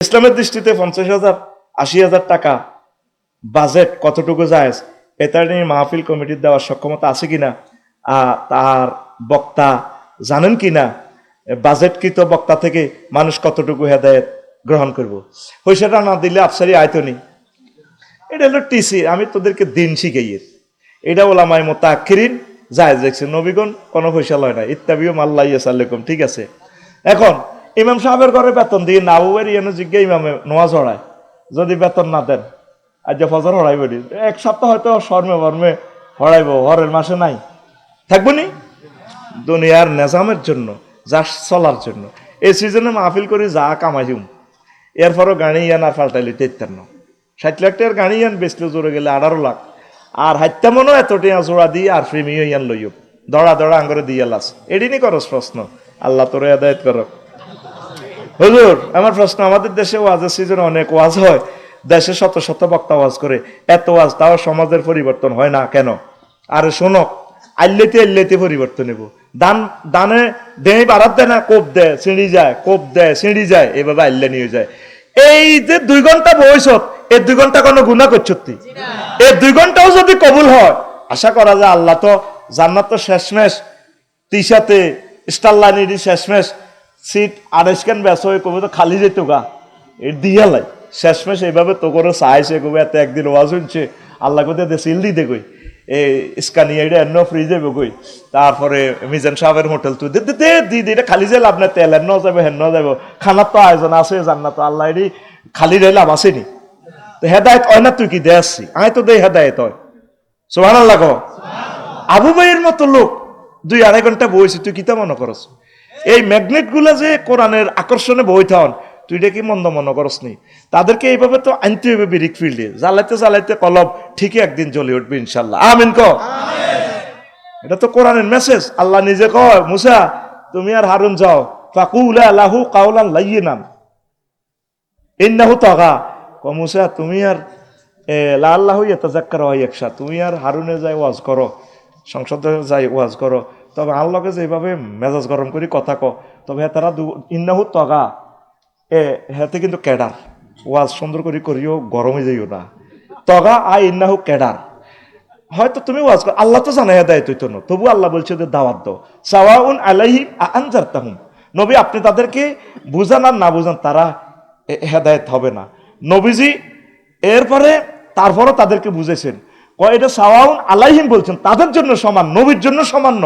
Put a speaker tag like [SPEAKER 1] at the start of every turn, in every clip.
[SPEAKER 1] ইসলামের দৃষ্টিতে 50,000 80,000 টাকা বাজেট কতটুকু জায়েজ এটা নিয়ে মাহফিল কমিটির দেওয়ার সক্ষমতা আছে কিনা, তার বক্তা জানেন কিনা, বাজেটকৃত বক্তা থেকে মানুষ কতটুকু হেদায়েত গ্রহণ করব, পয়সাটা না দিলে আফসারি আয়তনি। এটা হলো টিসি। আমি তোদেরকে দিন শিখাইয়ে, এটা ওলামায়ে মুতাআক্খিরিন জায়েজ দেখছে। নবীগণ কোনো পয়সা লয় না, ইত্তাবিউ মাল্লা ইয়াসাল্লাকুম, ঠিক আছে। এখন ইমাম সাহেবের ঘরে বেতন দিয়ে না বউয়ের ইয়ানো জিজ্ঞে ইমামে নোয়াজ হড়ায়, যদি বেতন না দেন আজ যে ফজর হড়াইব নি, এক সপ্তাহ হয়তো শর্মে বর্মে হড়াইব, হরের মাসে নাই থাকবো নি। দুনিয়ার নেজামের জন্য, যা চলার জন্য এই সিজনে মাহফিল করি যা কামাইম, এরপরও গাড়ি ইয়ান আর ফাল্টাইলি 53 60 লাখ টাকার গাড়ি ইয়ান বেচলে জোরে গেলে 18 লাখ, আর হাইত্যা মনো এত টিয়া জোড়া দিয়ে আর প্রেমিও ইয়ান লইব দড়া দড়া আঙ্গরে দিয়ে লাস। এডিনি করস প্রশ্ন, আল্লাহ তোরে আদায়ত করো। হুজুর আমার প্রশ্ন, আমাদের দেশে ওয়াজের সিজনে অনেক ওয়াজ হয়, দেশে শত শত বক্তা ওয়াজ করে, এত ওয়াজ তাও সমাজের পরিবর্তন হয় না কেন? আরে শোনক, আল্লেতে পরিবর্তন নেব। দানে দেই বাড়াত দেয় না, কোপ দেয় সিঁড়ি যায়, কোপ দেয় সিঁড়ি যায়, এভাবে আল্লে নিয়ে যায়। এই যে 2 ঘন্টা বয়সত, এই 2 ঘন্টা কোনো গুনাহ করছতি? এই 2 ঘন্টাও যদি কবুল হয়, আশা করা যায় আল্লাহ তো জান্নাত তো শেষমেশ তিসাতে স্টারলাইনেরই শেষমেশ সিট আড়াইশখান ব্যাস হয়ে কবে তো খালি যেত গা, এর দিয়া লাই শেষমেশ এইভাবে তো করে চাইছে কবে এত একদিন ওয়াজ হচ্ছে আল্লাহ কোথায় দে সিল দিতে কই, এই স্কানিয়া এটা এন্ন ফ্রি যাবে কই, তারপরে মিজান সাহেবের হোটেল তুই দে দে দি এটা খালি যে লাভ না, তেল এন্ন যাবে হেন্ন যাবো, খানার তো আয়োজন আছে জান্নাত আল্লাহ এটি খালি রে লাভ আসেনি। তো হেদায়ত হয় না, তুই কি দে আসছি আয় তো দে হেদায়ত হয়। সুবহানাল্লাহ কও। আবু ভাইয়ের মতো লোক 2-2.5 ঘন্টা বইছে, তুই কিতা মনে করস? এই ম্যাগনেট গুলা যে কোরআনের আকর্ষণে বই থান, তুই এটা কি মন্দ মনে করস নি? তাদেরকে এইভাবে তো আনতে হবে বিরিক ফিল্ডে, জ্বালাইতে জ্বালাইতে কলব ঠিকই একদিন জ্বলে উঠবে ইনশাল্লাহ। আমিন ক। এটা তো কোরআনের মেসেজ। আল্লাহ নিজে কয়, মুসা তুমি আর হারুন যাও, ফাকুলা লাহু কাওলান লাইয়িনান ইন্নাহু তাগা। ক মুসা তুমি আর লাআল্লাহু ইয়াতাযাক্কারু ওয়া ইয়াখশা, তুমি আর হারুনে যাই ওয়াজ করো, সংসদে যাই ওয়াজ করো, তবে আল্লাহকে যেভাবে মেজাজ গরম করি কথা ক, তবে তারা ইন্নাহু তগা হেতে কিন্তু ক্যাডার, ওয়াজ সুন্দর করে করিও গরমে যাইও না, তগা ইন্নাহু ক্যাডার। হয়তো তুমি ওয়াজ কর, আল্লাহ তো জানে হেদায়েত হইতো না, তবু আল্লাহ বলছে যে দাওয়াত দাও। সাওয়াউন আলাইহিম আনজারতাহুম, নবী আপনি তাদেরকে বুঝান আর না বুঝান তারা হেদায়েত হবে না। নবীজি এরপরে তারপরও তাদেরকে বুঝেছেন, এটা সাওয়াউন আলাইহিম বলছেন তাদের জন্য সমান, নবীর জন্য সামান্য।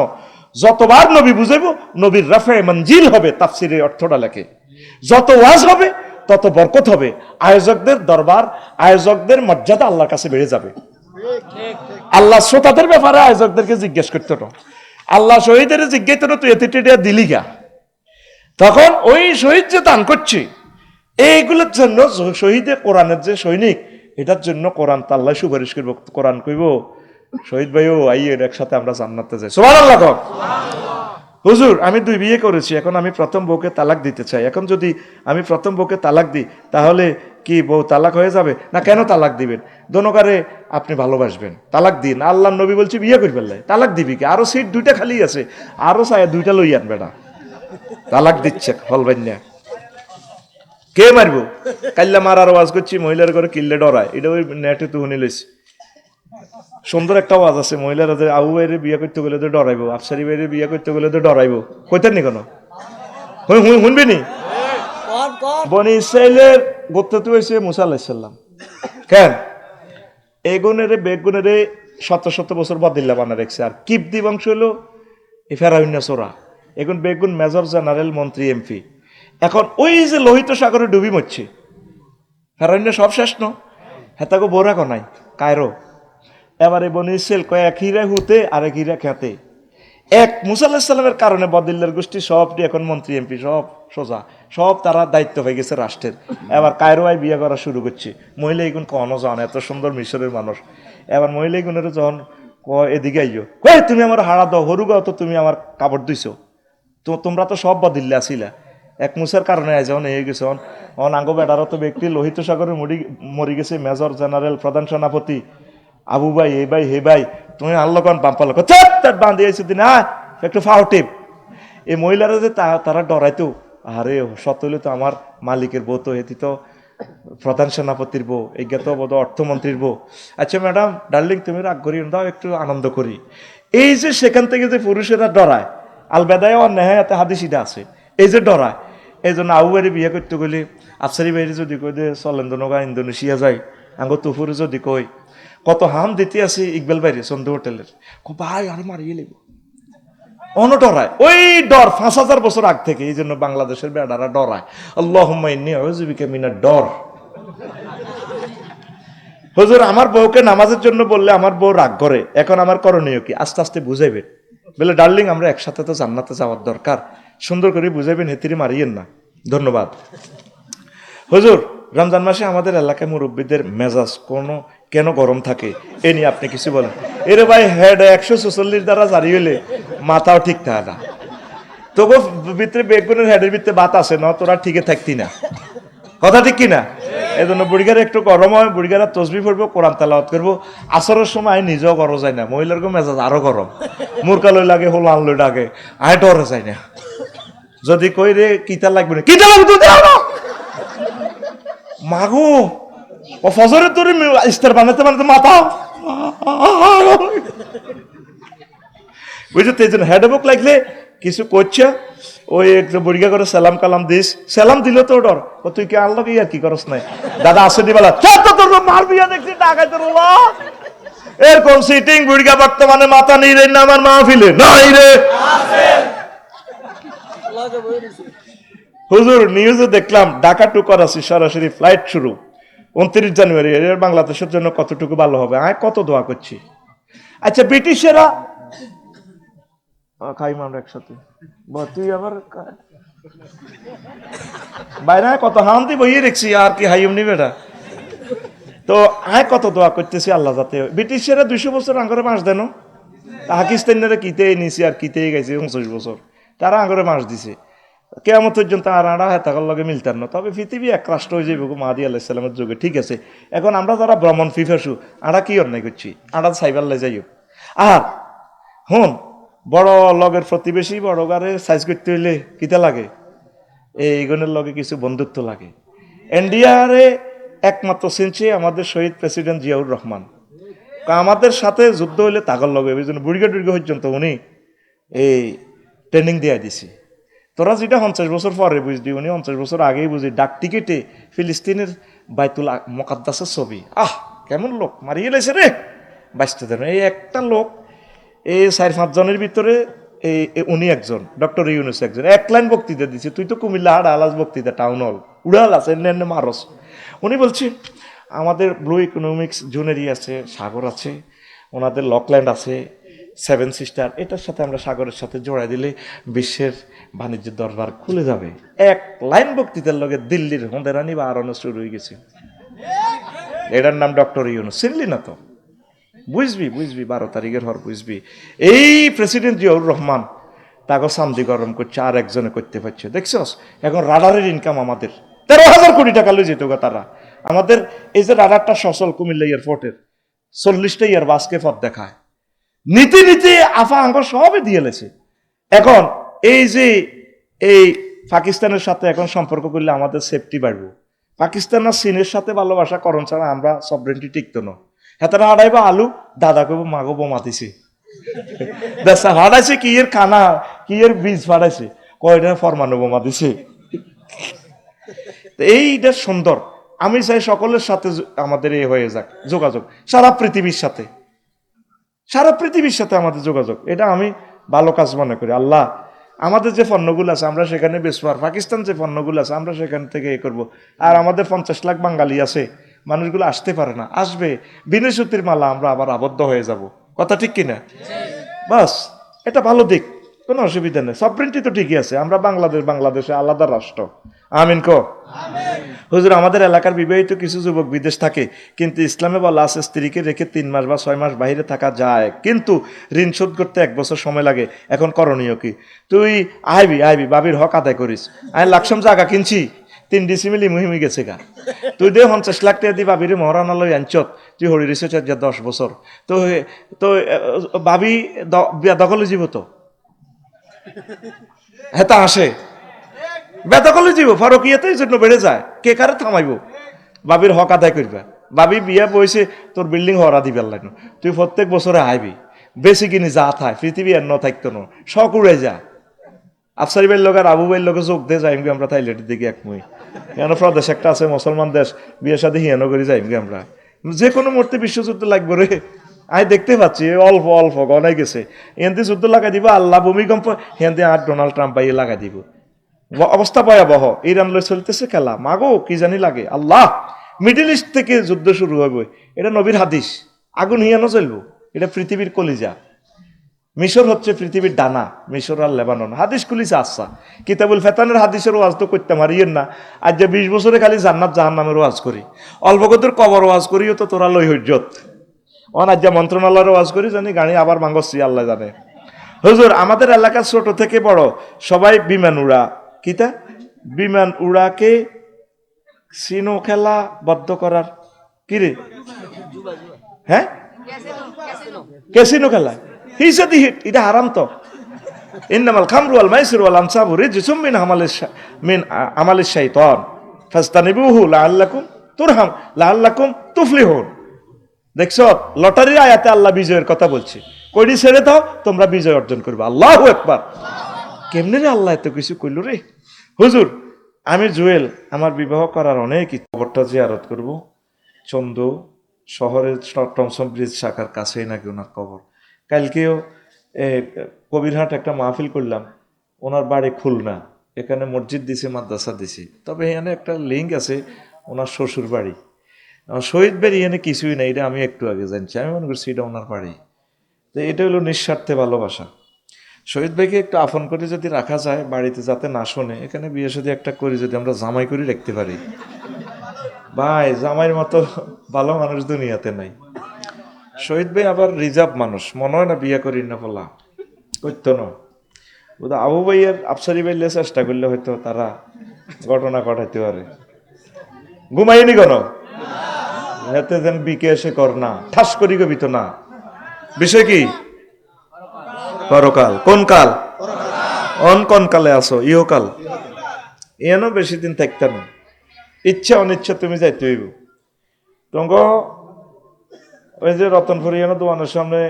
[SPEAKER 1] যতবার নবী বুঝাইব নবীর রাফে মঞ্জিল হবে, তাফসিরের অর্থটা লেখে। যত ওয়াজ হবে তত বরকত হবে, আয়োজকদের দরবার, আয়োজকদের মর্যাদা আল্লাহর কাছে বেড়ে যাবে। আল্লাহ শ্রোতাদের ব্যাপারে আয়োজকদেরকে জিজ্ঞেস করতো না, আল্লাহ শহীদের জিজ্ঞেস করতো তুই এতে দিলি গা, তখন ওই শহীদ যে দান করছে এইগুলোর জন্য শহীদে কোরআনের যে সৈনিক, এটার জন্য কোরআন তো আল্লাহ সুপারিশ করবো, কোরআন কইব শহীদ ভাইও আইয়ের একসাথে আমরা জান্নাতে যাই। সুবহানাল্লাহ। হুজুর আমি 2 বিয়ে করেছি, এখন আমি প্রথম বউকে তালাক দিতে চাই, এখন যদি আমি প্রথম বউকে তালাক দিই তাহলে কি বউ তালাক হয়ে যাবে না? কেন তালাক দিবেন? দোনোকারে আপনি ভালোবাসবেন, তালাক দিন। আল্লাহ নবী বলছি বিয়ে করে ফেললে তালাক দিবি কি? আরো সিট 2টা খালি আছে, আরো চাই 2টা লই আনবে না, তালাক দিচ্ছে হলবেন না। কে মারবো? কাল্লা মারার ওয়াজ করছি, মহিলার ঘরে কিল্লে ডরায়, এটা ওই নেটে তো শুনি লইছি। সুন্দর একটা ওয়াজ আছে, মহিলারা যে আবু ভাইয়ের বিয়ে করতে গেলে তো ডরাইবো, আফসারি ভাইয়ের বিয়ে করতে গেলে তো ডরাইবো, কইতেন নি কোনো শুনবি নি? বনি ইসরাইলের গোত্র তো হয়েছে মুসা আলাইহিস সালাম। কেন এগুনের বেগুনের শত শত বছর বাদিল্লা বানা রেখেছে, আর কিবদি বংশ হলো এই ফেরাউন্না সোরা, এখন বেগুন মেজর জেনারেল মন্ত্রী এমপি। এখন ওই যে লোহিত সাগরে ডুবি মরছে, ফেরাউন্না সব শেষ ন, হেতাকে বোরা কনাই কায়রো। এবারে বনি ইসরাইল এক হিরা হুতে আর এক হিরা খেতে, এক মুসা আলাইহিস সালামের কারণে বদিল্লার গোষ্ঠী সবটি এখন মন্ত্রী এমপি সব সোজা, সব তারা দায়িত্ব হয়ে গেছে রাষ্ট্রের। এবার কায়রোয় বিয়ে করা শুরু করছে, মহিলা এগুন কখনো যান, এত সুন্দর মিশরের মানুষ। এবার মহিলা এগুনের যখন এদিকে আইও, কই তুমি আমার হাড়া দাও, হরু গাও তো তুমি আমার কাপড় দিছো, তো তোমরা তো সব বদিল্লা আসিলা, এক মুসার কারণে আজ যখন হয়ে গেছে আঙ্গ বেড়ারত ব্যক্তি লোহিত সাগরে মরি গেছে মেজর জেনারেল প্রধান সেনাপতি আবু ভাই, এ ভাই হে ভাই, তুমি আল্লাহ কন পাম্পাল বাঁধিয়েছে দিন একটু ফাও টিপ। এই মহিলারা যে তারা ডরাইতো, আরে সত হইলে তো আমার মালিকের বউ, তো এটি তো প্রধান সেনাপতির বউ, এইটা তো বোধ অর্থমন্ত্রীর বউ। আচ্ছা ম্যাডাম ডার্লিং তুমি রাগ করি দাও, একটু আনন্দ করি। এই যে সেখান থেকে যে পুরুষেরা ডরায়, আলবেদায় অন্যায় এতে হাদিসিটা আছে, এই যে ডরায়, এই জন্য আউ বাড়ি বিয়ে করতে গেলে আফসারি বাইরে যদি কই যে চলেন দনগা ইন্দোনেশিয়া যাই, আঙ্গ তুফুরে যদি কই কত হাম দিতে আছে ইকবাল বাইরে চন্দ্র হোটেলের, ভাই আর মারিয়ে লিব অনডরায়। ওই ডর ৫,০০০ বছর আগ থেকে, এই জন্য বাংলাদেশের বেড়ারা ডরায়। আল্লাহুম্মা ইন্নী আউযু বিকা মিনাদ ডর। হুজুর আমার বউকে নামাজের জন্য বললে আমার বউ রাগ করে, এখন আমার করণীয় কি? আস্তে আস্তে বুঝাইবেন, বলে ডার্লিং আমরা একসাথে তো জান্নাতে যাওয়ার দরকার, সুন্দর করে বুঝাইবেন, হেতিরি মারিয়েন না। ধন্যবাদ। হুজুর রমজান মাসে আমাদের এলাকায় মুরব্বীদের মেজাজ কেন গরম থাকে, এ নিয়ে আপনি কিছু বলেন। এরে ভাই হেড ১৪৪ দ্বারা জারি হইলে মাথাও ঠিক থাকে না, তোকে ভিতরে বেগুনের হেডের ভিতরে বাত আছে না, তোরা ঠিকই থাকতি না, কথা ঠিক কিনা? এই জন্য বুড়িগারে একটু গরম হয়, বুড়িগারা তসবি পড়বো, কোরআন তেলাওয়াত করবো। আসরের সময় নিজেও গরম যায় না, মহিলার মেজাজ আরো গরম, মুরকালই লাগে, হোল আনলই লাগে, আয় ডরে যায় না। যদি কই রে কিতা লাগবে না, কিতা লাগবে তুই দেও না মাগো, ও ফজরের তোর ইস্তার বানাতে বানাতে মাথা বুঝছো। এই জন্য হেড বুক লাগলে কিছু করছে, ওই একটু বুড়িগা করে সালাম কালাম দিস, সালাম দিল তো ডর, ও তুই কি আনলো কি আর কি করস নাই, দাদা আসে দিবালা তোর মার বিয়া দেখছি টাকায় তোর এরকম সিটিং বুড়িগা বর্তমানে মাথা নেই রে না আমার মাহফিলে নাই রে। হুজুর নিউজে দেখলাম ঢাকা টু করাচি সরাসরি ফ্লাইট শুরু ২৯ জানুয়ারি। এর বাংলাদেশের জন্য কতটুকু ভালো হবে, আমি কত দোয়া করছি। আচ্ছা ব্রিটিশেরা খাইম আমরা একসাথে, তুই আবার বাইরে কত হামতি বইয়ে রেখছি আর কি হাইম নি বেটা। তো আয় কত দোয়া করতেছি আল্লাহ যাতে ব্রিটিশেরা ২০০ বছর আঙ্গরে মাস দেন, পাকিস্তানিরা কিতে নিছি আর কিতে গেছে ২৯ বছর, তারা আঙ্গরে মাস দিছে কেমন পর্যন্ত। আর আড়া হেতাকার লগে মিলতাম না, তবে পৃথিবী এক রাষ্ট্র হয়ে যাবে মাহাদি আলাইসালামের যুগে, ঠিক আছে। এখন আমরা যারা ভ্রমণ ফিফাসু আড়া কি অন্যায় করছি, আড়া সাইবার লাই যাই। আর হন বড় লগের প্রতিবেশী বড় গারে সাইজ করতে হইলে কিতা লাগে, এই গুণের লগে কিছু বন্ধুত্ব লাগে। ইন্ডিয়ারে একমাত্র চিনছে আমাদের শহীদ প্রেসিডেন্ট জিয়াউর রহমান, আমাদের সাথে যুদ্ধ হইলে তাগর লগে, এই জন্য বুড়িগা টুড়িগা পর্যন্ত উনি এই ট্রেনিং দিয়ে দিছে। তোরা যেটা ৫০ বছর পরে বুঝবি, উনি ৫০ বছর আগেই বুঝি ডাক টিকেটে ফিলিস্তিনের বাইতুল মোকাদ্দাসের ছবি, কেমন লোক মারিয়ে লেছে রে, বাঁচতে দেন। এই একটা লোক এই ৪-৫ জনের ভিতরে এই উনি একজন, ডক্টর ইউনুস একজন, এক লাইন বক্তৃতা দিচ্ছে, তুই তো কুমিল্লা হাড় আলাস বক্তৃতা টাউন হল উড়াল আছে মারস। উনি বলছে আমাদের ব্লু ইকোনমিক্স জোনেরই আছে, সাগর আছে, ওনাদের লকল্যান্ড আছে, 7 সিস্টার, এটার সাথে আমরা সাগরের সাথে জোড়াই দিলে বিশ্বের বাণিজ্যের দরবার খুলে যাবে। এক লাইন বক্তৃতার লগে দিল্লির হোঁদেরানি বা আরো শুরু হয়ে গেছে। এটার নাম ডক্টর ইউনুস, চিনলি না তো? বুঝবি ১২ তারিখের হর বুঝবি। এই প্রেসিডেন্ট জিয়াউর রহমান তাকে সামদি গরম করছে, আর একজনে করতে পারছে, দেখছস? এখন রাডারের ইনকাম আমাদের ১৩,০০০ কোটি টাকা লই যেত তারা। আমাদের এই যে রাডারটা সচল কুমিল্লা এয়ারপোর্টের ৪০টা ইয়ার বাসকে পথ দেখায়, নীতি নীতি আফা আঙ্গ সবই দিয়ে লেছে। এখন এই যে এই পাকিস্তানের সাথে এখন সম্পর্ক করলে আমাদের সেফটি বাড়বো, পাকিস্তান আর চীনের সাথে ভালোবাসা করণ ছাড়া আমরা সবরেন্টি টিকতো না। হেতারা হারাইবা আলু, দাদা কব মাগো বোমা দিছে, বেসা ফাটাইছে কি এর খানা, কি এর বীজ ফাটাইছে, কয়টা ফরমানো বোমা দিছে। এইটা সুন্দর। আমি চাই সকলের সাথে আমাদের এ হয়ে যাক যোগাযোগ, সারা পৃথিবীর সাথে, সারা পৃথিবীর সাথে আমাদের যোগাযোগ, এটা আমি ভালো কাজ মনে করি। আল্লাহ আমাদের যে পণ্যগুলো আছে আমরা সেখানে বেচবো, আর পাকিস্তান যে পণ্যগুলো আছে আমরা সেখান থেকে এ করবো। আর আমাদের ৫০ লাখ বাঙালি আছে, মানুষগুলো আসতে পারে না, আসবে, বিনয় সুতির মালা আমরা আবার আবদ্ধ হয়ে যাব, কথা ঠিক কিনা? বাস এটা ভালো দিক, কোনো অসুবিধা নেই। সফরেন্টি তো ঠিকই আছে, আমরা বাংলাদেশে আলাদা রাষ্ট্র। আমিন কো। হুজুর আমাদের এলাকার বিবাহিত কিছু যুবক বিদেশ থাকে, কিন্তু ইসলামে বলা আছে স্ত্রীকে রেখে ৩ মাস বা ৬ মাস বাইরে থাকা যায়, কিন্তু ঋণ শোধ করতে ১ বছর সময় লাগে। এখন করণীয় কি? তুই আইবি বাবির হক আদায় করিস। আমি লাকসাম জায়গা কিনছি ৩ ডিসিমিলি মুহিমি গেছে গা, তুই দে ৫০ লাখ টাকা দি বাবির মহারানালয় আনছত, তুই হরি রিসে ১০ বছর, তো তো বাবি দখলে জীব তো হেতা আসে ব্যথা করলে যাব, ফরকিয়াতে এই জন্য বেড়ে যায়, কে কারে থামাইবো? বাবির হক আদায় করবা, বাবি বিয়া বইছে তোর বিল্ডিং হরা দিবার লাগলো, তুই প্রত্যেক বছরে আইবি, বেশি কিনি যা থায় পৃথিবী আর ন থাকতো না, শখ উড়ে যা। আফসারি ভাইয়ের লোক আর আবু ভাইয়ের লোকে যোগ দিয়ে যাইমগে আমরা থাইল্যান্ডের দিকে একমই, কেন প্রদেশ একটা আছে মুসলমান দেশ, বিয়ে সাথে হিয়ানো করে যাইমগে আমরা, যে কোনো মুহূর্তে বিশ্বযুদ্ধ লাগবে রে। আমি দেখতে পাচ্ছি অল্প অল্প গনাই গেছে, এনতে যুদ্ধ লাগাই দিব, আল্লাহ ভূমিকম্প হেনতে আর ডোনাল্ড ট্রাম্প পাইয়ে লাগাই দিব, অবস্থা ভয়াবহ। ইরান লই চলতেছে খেলা, মাগো কি জানি লাগে আল্লাহ, মিডিল ইস্ট থেকে যুদ্ধ শুরু হবে, এটা নবীর হাদিস, আগুন হিয়ানো চলবো, এটা পৃথিবীর কলিজা। মিশর হচ্ছে পৃথিবীর ডানা, মিশর আর লেবানন, হাদিস খুলিছে আচ্ছা, কিতাবুল ফেতানের হাদিসের ওয়াজ তো করতে মারিয়েন না, আজ যে 20 বছরে খালি জান্নাত জাহান্নামের ওয়াজ করি, অল্প কতর কবর ওয়াজ করিও তো তোরা লই হজ্জত, অন আজ মন্ত্রণালয়ের ওয়াজ করি জানি গাড়ি আবার মাঙ্গসি আল্লাহ জানে। হুজুর আমাদের এলাকার ছোট থেকে বড় সবাই বিমান উড়া, কিতা বিমান উড়াকে সিনো খেলা বদ্ধ করার কিরে, হ্যাঁ ক্যাসিনো খেলা হিসাদি হিট, এটা হারাম তো। ইন্নামাল খামরু ওয়াল মাইসির ওয়াল আনসাবু রিজসুম মিন আমালিশ শাইতান ফাস্তানিবুহু লাআল্লাকুম তুরহাম লাআল্লাকুম তুফলিহুন। দেখছো লটারির আয়াতে আল্লাহ বিজয়ের কথা বলছে, কইডি ছেড়ে দাও তোমরা বিজয় অর্জন করবে। আল্লাহু আকবার, কেমনে রে আল্লাহ এত কিছু কইল রে। হুজুর আমি জুয়েল, আমার বিবাহ করার অনেক খবরটা জিয়ারত করব, চন্দ্র শহরের টমসম ব্রিজ শাখার কাছেই নাকি ওনার কবর। কালকেও কবিরহাট একটা মাহফিল করলাম, ওনার বাড়ি খুলনা, এখানে মসজিদ দিছে মাদ্রাসা দিছে, তবে এখানে একটা লিঙ্ক আছে ওনার শ্বশুর বাড়ি, শহীদ বাড়ি এখানে কিছুই নেই, এটা আমি একটু আগে জানছি, আমি মনে করছি এটা ওনার বাড়ি। তো এটা হলো নিঃস্বার্থে ভালোবাসা। শহীদ ভাইকে একটু আপন করে যদি রাখা যায় বাড়িতে, যাতে না শোনে, এখানে বিয়ে সাথে একটা করি যদি আমরা জামাই করে রাখতে পারি, ভাই জামাইয়ের মতো ভালো মানুষ দুনিয়াতে নাই। শহীদ ভাই আবার রিজার্ভ মানুষ, মনে হয় না বিয়ে করি না বলা করতো না। বোধহয় আবু ভাইয়ের আফসারি ভাইলে চেষ্টা করলে হয়তো তারা ঘটনা ঘটাইতে পারে। ঘুমাইনি কেন হেতে যেন বিকে এসে কর না, ঠাস করি কবি তো না। বিষয় কি? পরকাল। কোন কাল? কোন কালে আসো? ইহকাল। এনো বেশি দিন থাকতে না, ইচ্ছা অনিচ্ছা তুমি যাইতে হইব। তোমার ওই যে রতনপুরি এনো দোকানের সামনে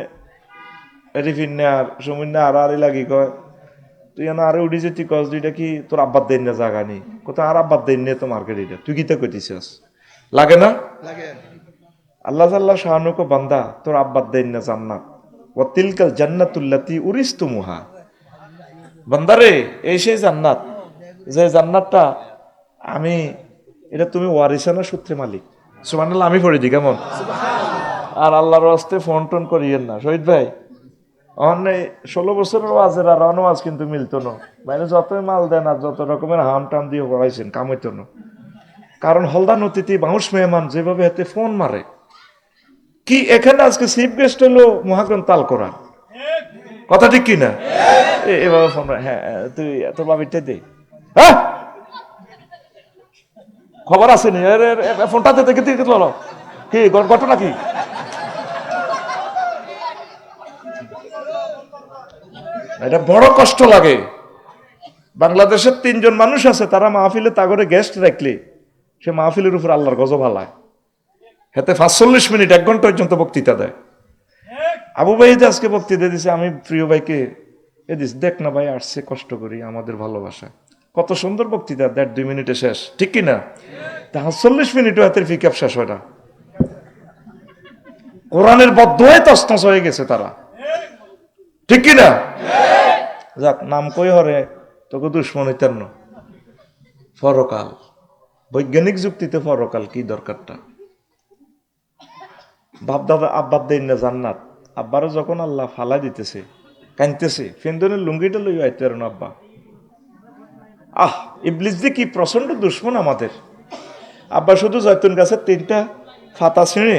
[SPEAKER 1] রিফিনে আর সুমিনে আর আরই লাগি কয়, তুই এনে আরে উঠি যেতি কস, দুইটা কি তোর আব্বার দেন না জাগা নি, কোথাও আর আব্বার দেন নিয়ে তো মার্কেট এটা, তুই কিতা কইতেছিস? লাগে না? আল্লাহ আল্লাহ শাহানুক বান্দা, তোর আব্বার দেন না জান্নাত, ও তিলকাল জান্নাতুল্লাতি উরিস্তুমুহা। বান্দারে এই সেই জান্নাত, যে জান্নাতটা আমি, এটা তুমি ওয়ারিসানা সূত্রে মালিক। সুবহানাল্লাহ, আমি পড়ে দিই কেমন? আর আল্লাহর রাস্তে ফোন টোন করিয়েন না শহীদ ভাই। অনেক 16 বছরের ওয়াজের আর অনওয়াজ কিন্তু মিলতো না, মানে যতই মাল দেন আর যত রকমের হাম টাম দিয়ে পড়াইছেন কাম হইতো না। কারণ হলদা নদীতে বাউশ মেহমান যেভাবে হাতে ফোন মারে, কি এখানে আজকে চিফ গেস্ট হলো মহাগ্রন্থ তাল করা, কথা ঠিক কিনা? এভাবে ফোন, হ্যাঁ তুই তোর বাবিরটা দে, হ্যাঁ খবর আছে নি, ফোনটাতে দেখে তুই বলো কি ঘটনা কি? এটা বড় কষ্ট লাগে। বাংলাদেশের 3 জন মানুষ আছে, তারা মাহফিলে তাগরে গেস্ট রাখলে সে মাহফিলের উপর আল্লাহর গজব হালায়, হেতে 45 মিনিট 1 ঘন্টা পর্যন্ত বক্তৃতা দেয়। আবু ভাই যে আজকে বক্তৃতা দিছে, আমি প্রিয় ভাইকে এ দিস, দেখ না ভাই আসছে কষ্ট করি আমাদের ভালোবাসা, কত সুন্দর বক্তৃতা, 1.5-2 মিনিটে শেষ, ঠিক কিনা? তা 40 মিনিটও হাতের পিকআপ শেষ হয় না। কোরআনের বদ্ধই তছনছ হয়ে গেছে তারা, ঠিক কিনা? যাক, নাম কই হরে তোকে দুশ্মন হইতেন না। পরকাল, বৈজ্ঞানিক যুক্তিতে পরকাল কি দরকারটা? বাপ দাদা আব্বার দেন না জান্নাত, আব্বারও যখন আল্লাহ ফালা দিতেছে কানতেছে, ফেন্দনের লুঙ্গিটা লই আইতে আর না আব্বা। ইবলিস যে কি প্রচন্ড দুশ্মন আমাদের। আব্বা শুধু জয়তুন গাছের 3টা ফাতা ছিঁড়ে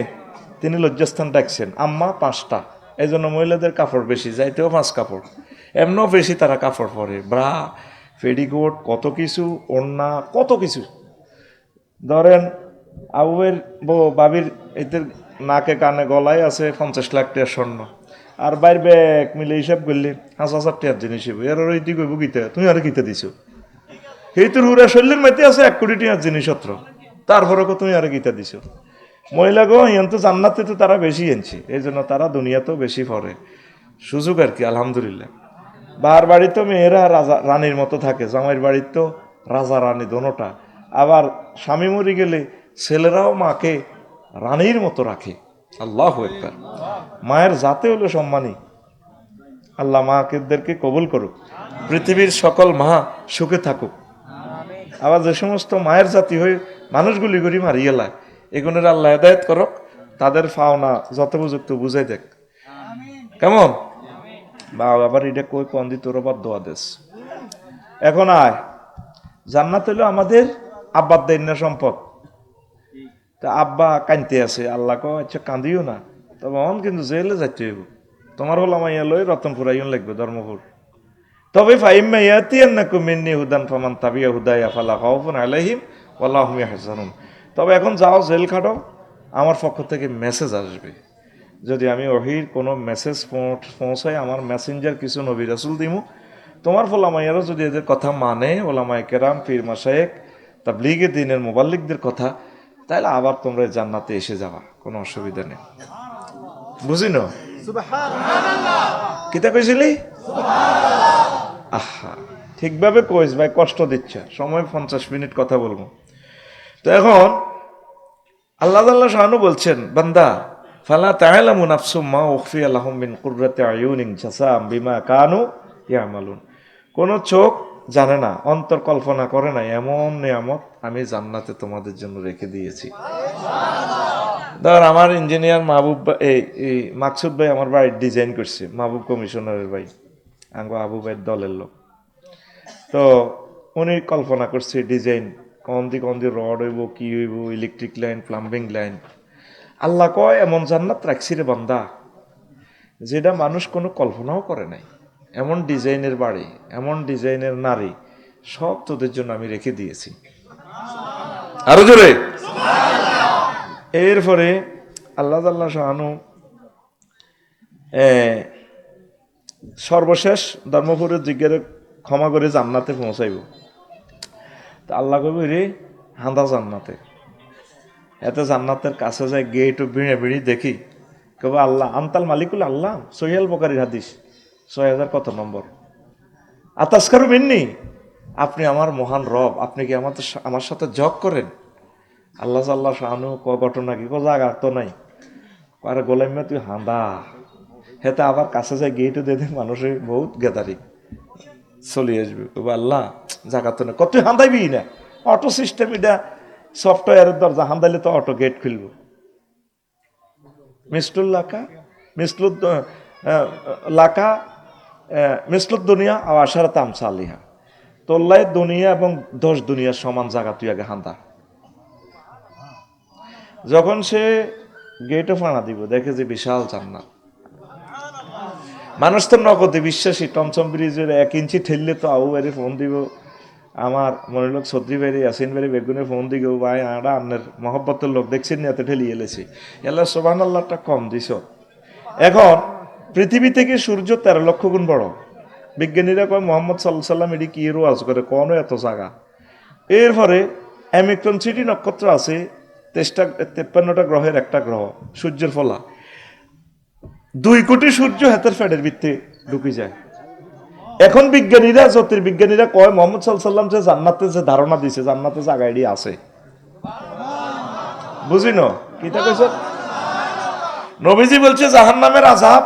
[SPEAKER 1] তিনি লজ্জাস্থান ডাকছেন, আম্মা 5টা, এই জন্য মহিলাদের কাপড় বেশি, যাইতেও 5 কাপড়, এমনও বেশি তারা কাপড় পরে, ব্রা পেডিকোট কত কিছু, ওড়না কত কিছু। ধরেন আবুয়ের বাবির এদের নাকে কানে গলায় আছে 50 লাখ টাকার স্বর্ণ, আর বাইর ব্যাগ মিলে হিসাব করলে 5,000 টাকার জিনিস, এর ওই দিকে গীতা তুমি আর গীতা দিছো। সেইটোর হুরা শরীরের মধ্যে আছে 1 কোটি টাকার জিনিসপত্র, তারপরে তুমি আর গীতা দিছো। মহিলাগো ইয়ান তো জান্নাতে তো তারা বেশি এনেছে, এই জন্য তারা দুনিয়াতেও বেশি পড়ে, সুযোগ আর কি। আলহামদুলিল্লাহ। বার বাড়ি তো মেয়েরা রাজা রানীর মতো থাকে, জামাইয়ের বাড়ির তো রাজা রানী দোনোটা। আবার স্বামী মরে গেলে ছেলেরাও মাকে রানীর মতো রাখে। আল্লাহু আকবার। মায়ের জাতে হলো সম্মানী। আল্লাহ মাকেদেরকে কবুল করুক, পৃথিবীর সকল মা সুখে থাকুক। আবার যে সমস্ত মায়ের জাতি হয়ে মানুষগুলি করি মারিয়ে লায়, এগুলোর আল্লাহ হেদায়েত করক, তাদের ফাওনা যথোপযুক্ত বুঝাই দেখ। কেমন বা আবার এটা কই কন দি তোর আবার দোয়া দেশ। এখন আয়, জান্নাত হলো আমাদের আব্বার দেন না সম্পদ। তা আব্বা কানতে আছে, আল্লাহ কো আচ্ছা কান্দিও না, তবে অন কিন্তু জেলে যাইতে হইব, তোমার হল মাইয়া লই রতনপুর আইন লাগবে ধর্মপুর। তবে ফাইম্মা ইয়াতিয়ান্নাকুম মিন্নি হুদান ফামান তাবিয়া হুদায়া ফালা খাউফুন আলাইহিম ওয়ালা হুম ইয়াহজানুন। তবে এখন যাও, জেল খাটো, আমার পক্ষ থেকে মেসেজ আসবে। যদি আমি ওহির কোনো মেসেজ পৌঁছাই, আমার মেসেঞ্জার কিছু নবী রাসূল দিমু, তোমার ফলামাইয়ারও যদি এদের কথা মানে, ওলামায়ে কেরাম, পীর মাশায়েখ, তাবলীগে দ্বীনের মুবাল্লিগদের কথা, তাহলে আবার তোমরা জান্নাতে এসে যাওয়া, কোনো অসুবিধা নেই। বুঝি না? কিতা কইছিলি? আহা, ঠিকভাবে কইস ভাই, কষ্ট দিচ্ছে। সময় 50 মিনিট কথা বলবো। তো এখন আল্লাহ তাআলা শানু বলছেন, বান্দা ফালা তা'লামু নাফসুম মা উখফিয়া লাহুম মিন কুররাতি আয়ুনিন জাযাআম বিমা কানু ইয়ামালুন। কোন চোখ জানে না, অন্তর কল্পনা করে না এমন নিয়ামত আমি জান্নাতে তোমাদের জন্য রেখে দিয়েছি। ধর আমার ইঞ্জিনিয়ার মাহবুব এই মাকসুদ ভাই আমার বাড়ি ডিজাইন করছে, মাহবুব কমিশনারের ভাই, আঙ্গো আবু ভাইয়ের দলের লোক। তো উনি কল্পনা করছে ডিজাইন, কন দি রড হইব, কি হইব, ইলেকট্রিক লাইন, প্লাম্বিং লাইন। আল্লাহ কয় এমন জান্নাত রাখছি রে বান্দা, যেটা মানুষ কোনো কল্পনাও করে নাই। এমন ডিজাইনের বাড়ি, এমন ডিজাইনের নারী, সব তোদের জন্য আমি রেখে দিয়েছি। আরো জোরে। এরপরে আল্লাহ তাআলা শানু সর্বশেষ ধর্মপুরের জিজ্ঞাসা ক্ষমা করে জান্নাতে পৌঁছাইব। তা আল্লাহ কইব রে হাঁদা জান্নাতে, এত জান্নাতের কাছে যায়, গেট ভিড়ে ভিড়ি দেখি, কব আল্লাহ আন্তাল মালিকুল আল্লাহ, সহিহুল বুখারীর হাদিস 6000 কত নম্বর। আতাসকারু মিন্নি, আপনি আমার মহান রব, আপনি কি আমার সাথে জগ করেন? আল্লাহ আল্লাহ শানু ক ঘটনা কি, ক জায়গা তো নাই, আরে গোলামিয়া তুই হাঁদা। হেতে আবার কাছে যায়, গেটও দেখে মানুষের বহুত গেদারি চলে আসবে, কব আল্লাহ জায়গা তো নেই। কত হাঁদাইবি না, অটো সিস্টেম, এটা সফটওয়্যারের দরজা, হাঁদাইলে তো অটো গেট খুলব। মিসলুদ দুনিয়া আর আশারাত আমসালিহা, তোল্লাই দুনিয়া এবং 10 দুনিয়ার সমান জায়গা তুই আগে হাঁদা। যখন সে গেটও ফাঁড়া দিব, দেখে যে বিশাল জান্নাত। মানুষ তো নগদে বিশ্বাসী, টমচম ব্রিজের 1 ইঞ্চি ঠেললে তো আবু বাইরে ফোন দিব, আমার মনে লোক সদ্রি বাইরে, ইয়াসিন বাইরে, বেগুনে ফোন দিকে, ভাই আড়া আন্নের মহব্বতের লোক দেখছেন না, এত ঠেলি এলেছি। আল্লাহ সুবহানাল্লাহটা কম দিছ। এখন পৃথিবী থেকে সূর্য 13 লক্ষ গুণ বড়। বিজ্ঞানীরা কয় মোহাম্মদ সাল্লাল্লাহু আলাইহি সাল্লাম এটি কি রোয়াজ করে, কোনো এত জায়গা। এরপরে অ্যামিক্রন সিটি নক্ষত্র আছে, 53টা গ্রহের একটা গ্রহ, সূর্যের ফলা 2 কোটি সূর্য হাতের ফ্যাডের ভিত্তি ঢুকে যায়। এখন বিজ্ঞানীরা, জ্যোতির্বিজ্ঞানীরা কয় মোহাম্মদ সাল্লাল্লাহু আলাইহি সাল্লাম যে জান্নাতে যে ধারণা দিছে, জান্নাতে জায়গাটি আছে, বুঝি ন কিতা কইছ? নবীজি বলছে জাহান্নামের আযাব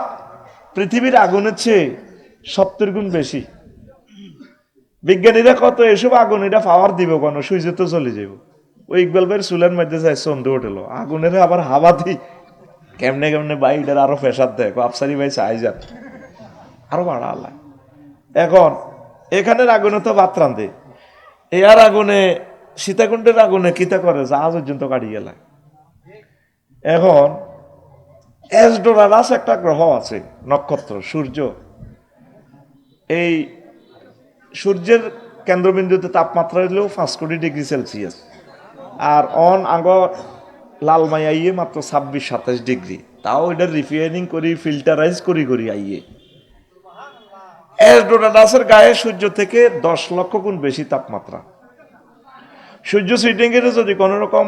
[SPEAKER 1] পৃথিবীর আগুনের চেয়ে 70 গুণ বেশি। বিজ্ঞানীরা কত এসব আগুন এটা পাওয়ার দিব কেন, সূর্য তো চলে যাব। ওই ইকবাল ভাইয়ের চুলের মধ্যে যায় সন্দেহ উঠলো, আগুনের আবার হাওয়া দি কেমনে কেমনে ভাই এটার আরো প্রেশার দেয়, আফসারি ভাই চাই যান আরো বাড়া আল্লাহ। এখন এখানের আগুনে তো ভাত রান্ধে, এর আগুনে, সীতাকুণ্ডের আগুনে কিতা করে, জাহাজ পর্যন্ত কাটিয়ে গেল। এখন এসডোরাস একটা গ্রহ আছে, নক্ষত্র, সূর্য। এই সূর্যের কেন্দ্রবিন্দুতে তাপমাত্রা হইলেও 5 কোটি ডিগ্রি সেলসিয়াস, আর অন আগ লালমাই আইয়ে মাত্র 26-27 ডিগ্রি, তাও এটা রিফাইনিং করি, ফিল্টারাইজ করি আইয়ে। এসডোরাসের গায়ে সূর্য থেকে 10 লক্ষ গুণ বেশি তাপমাত্রা। সূর্য সিটিং এর যদি কোনো রকম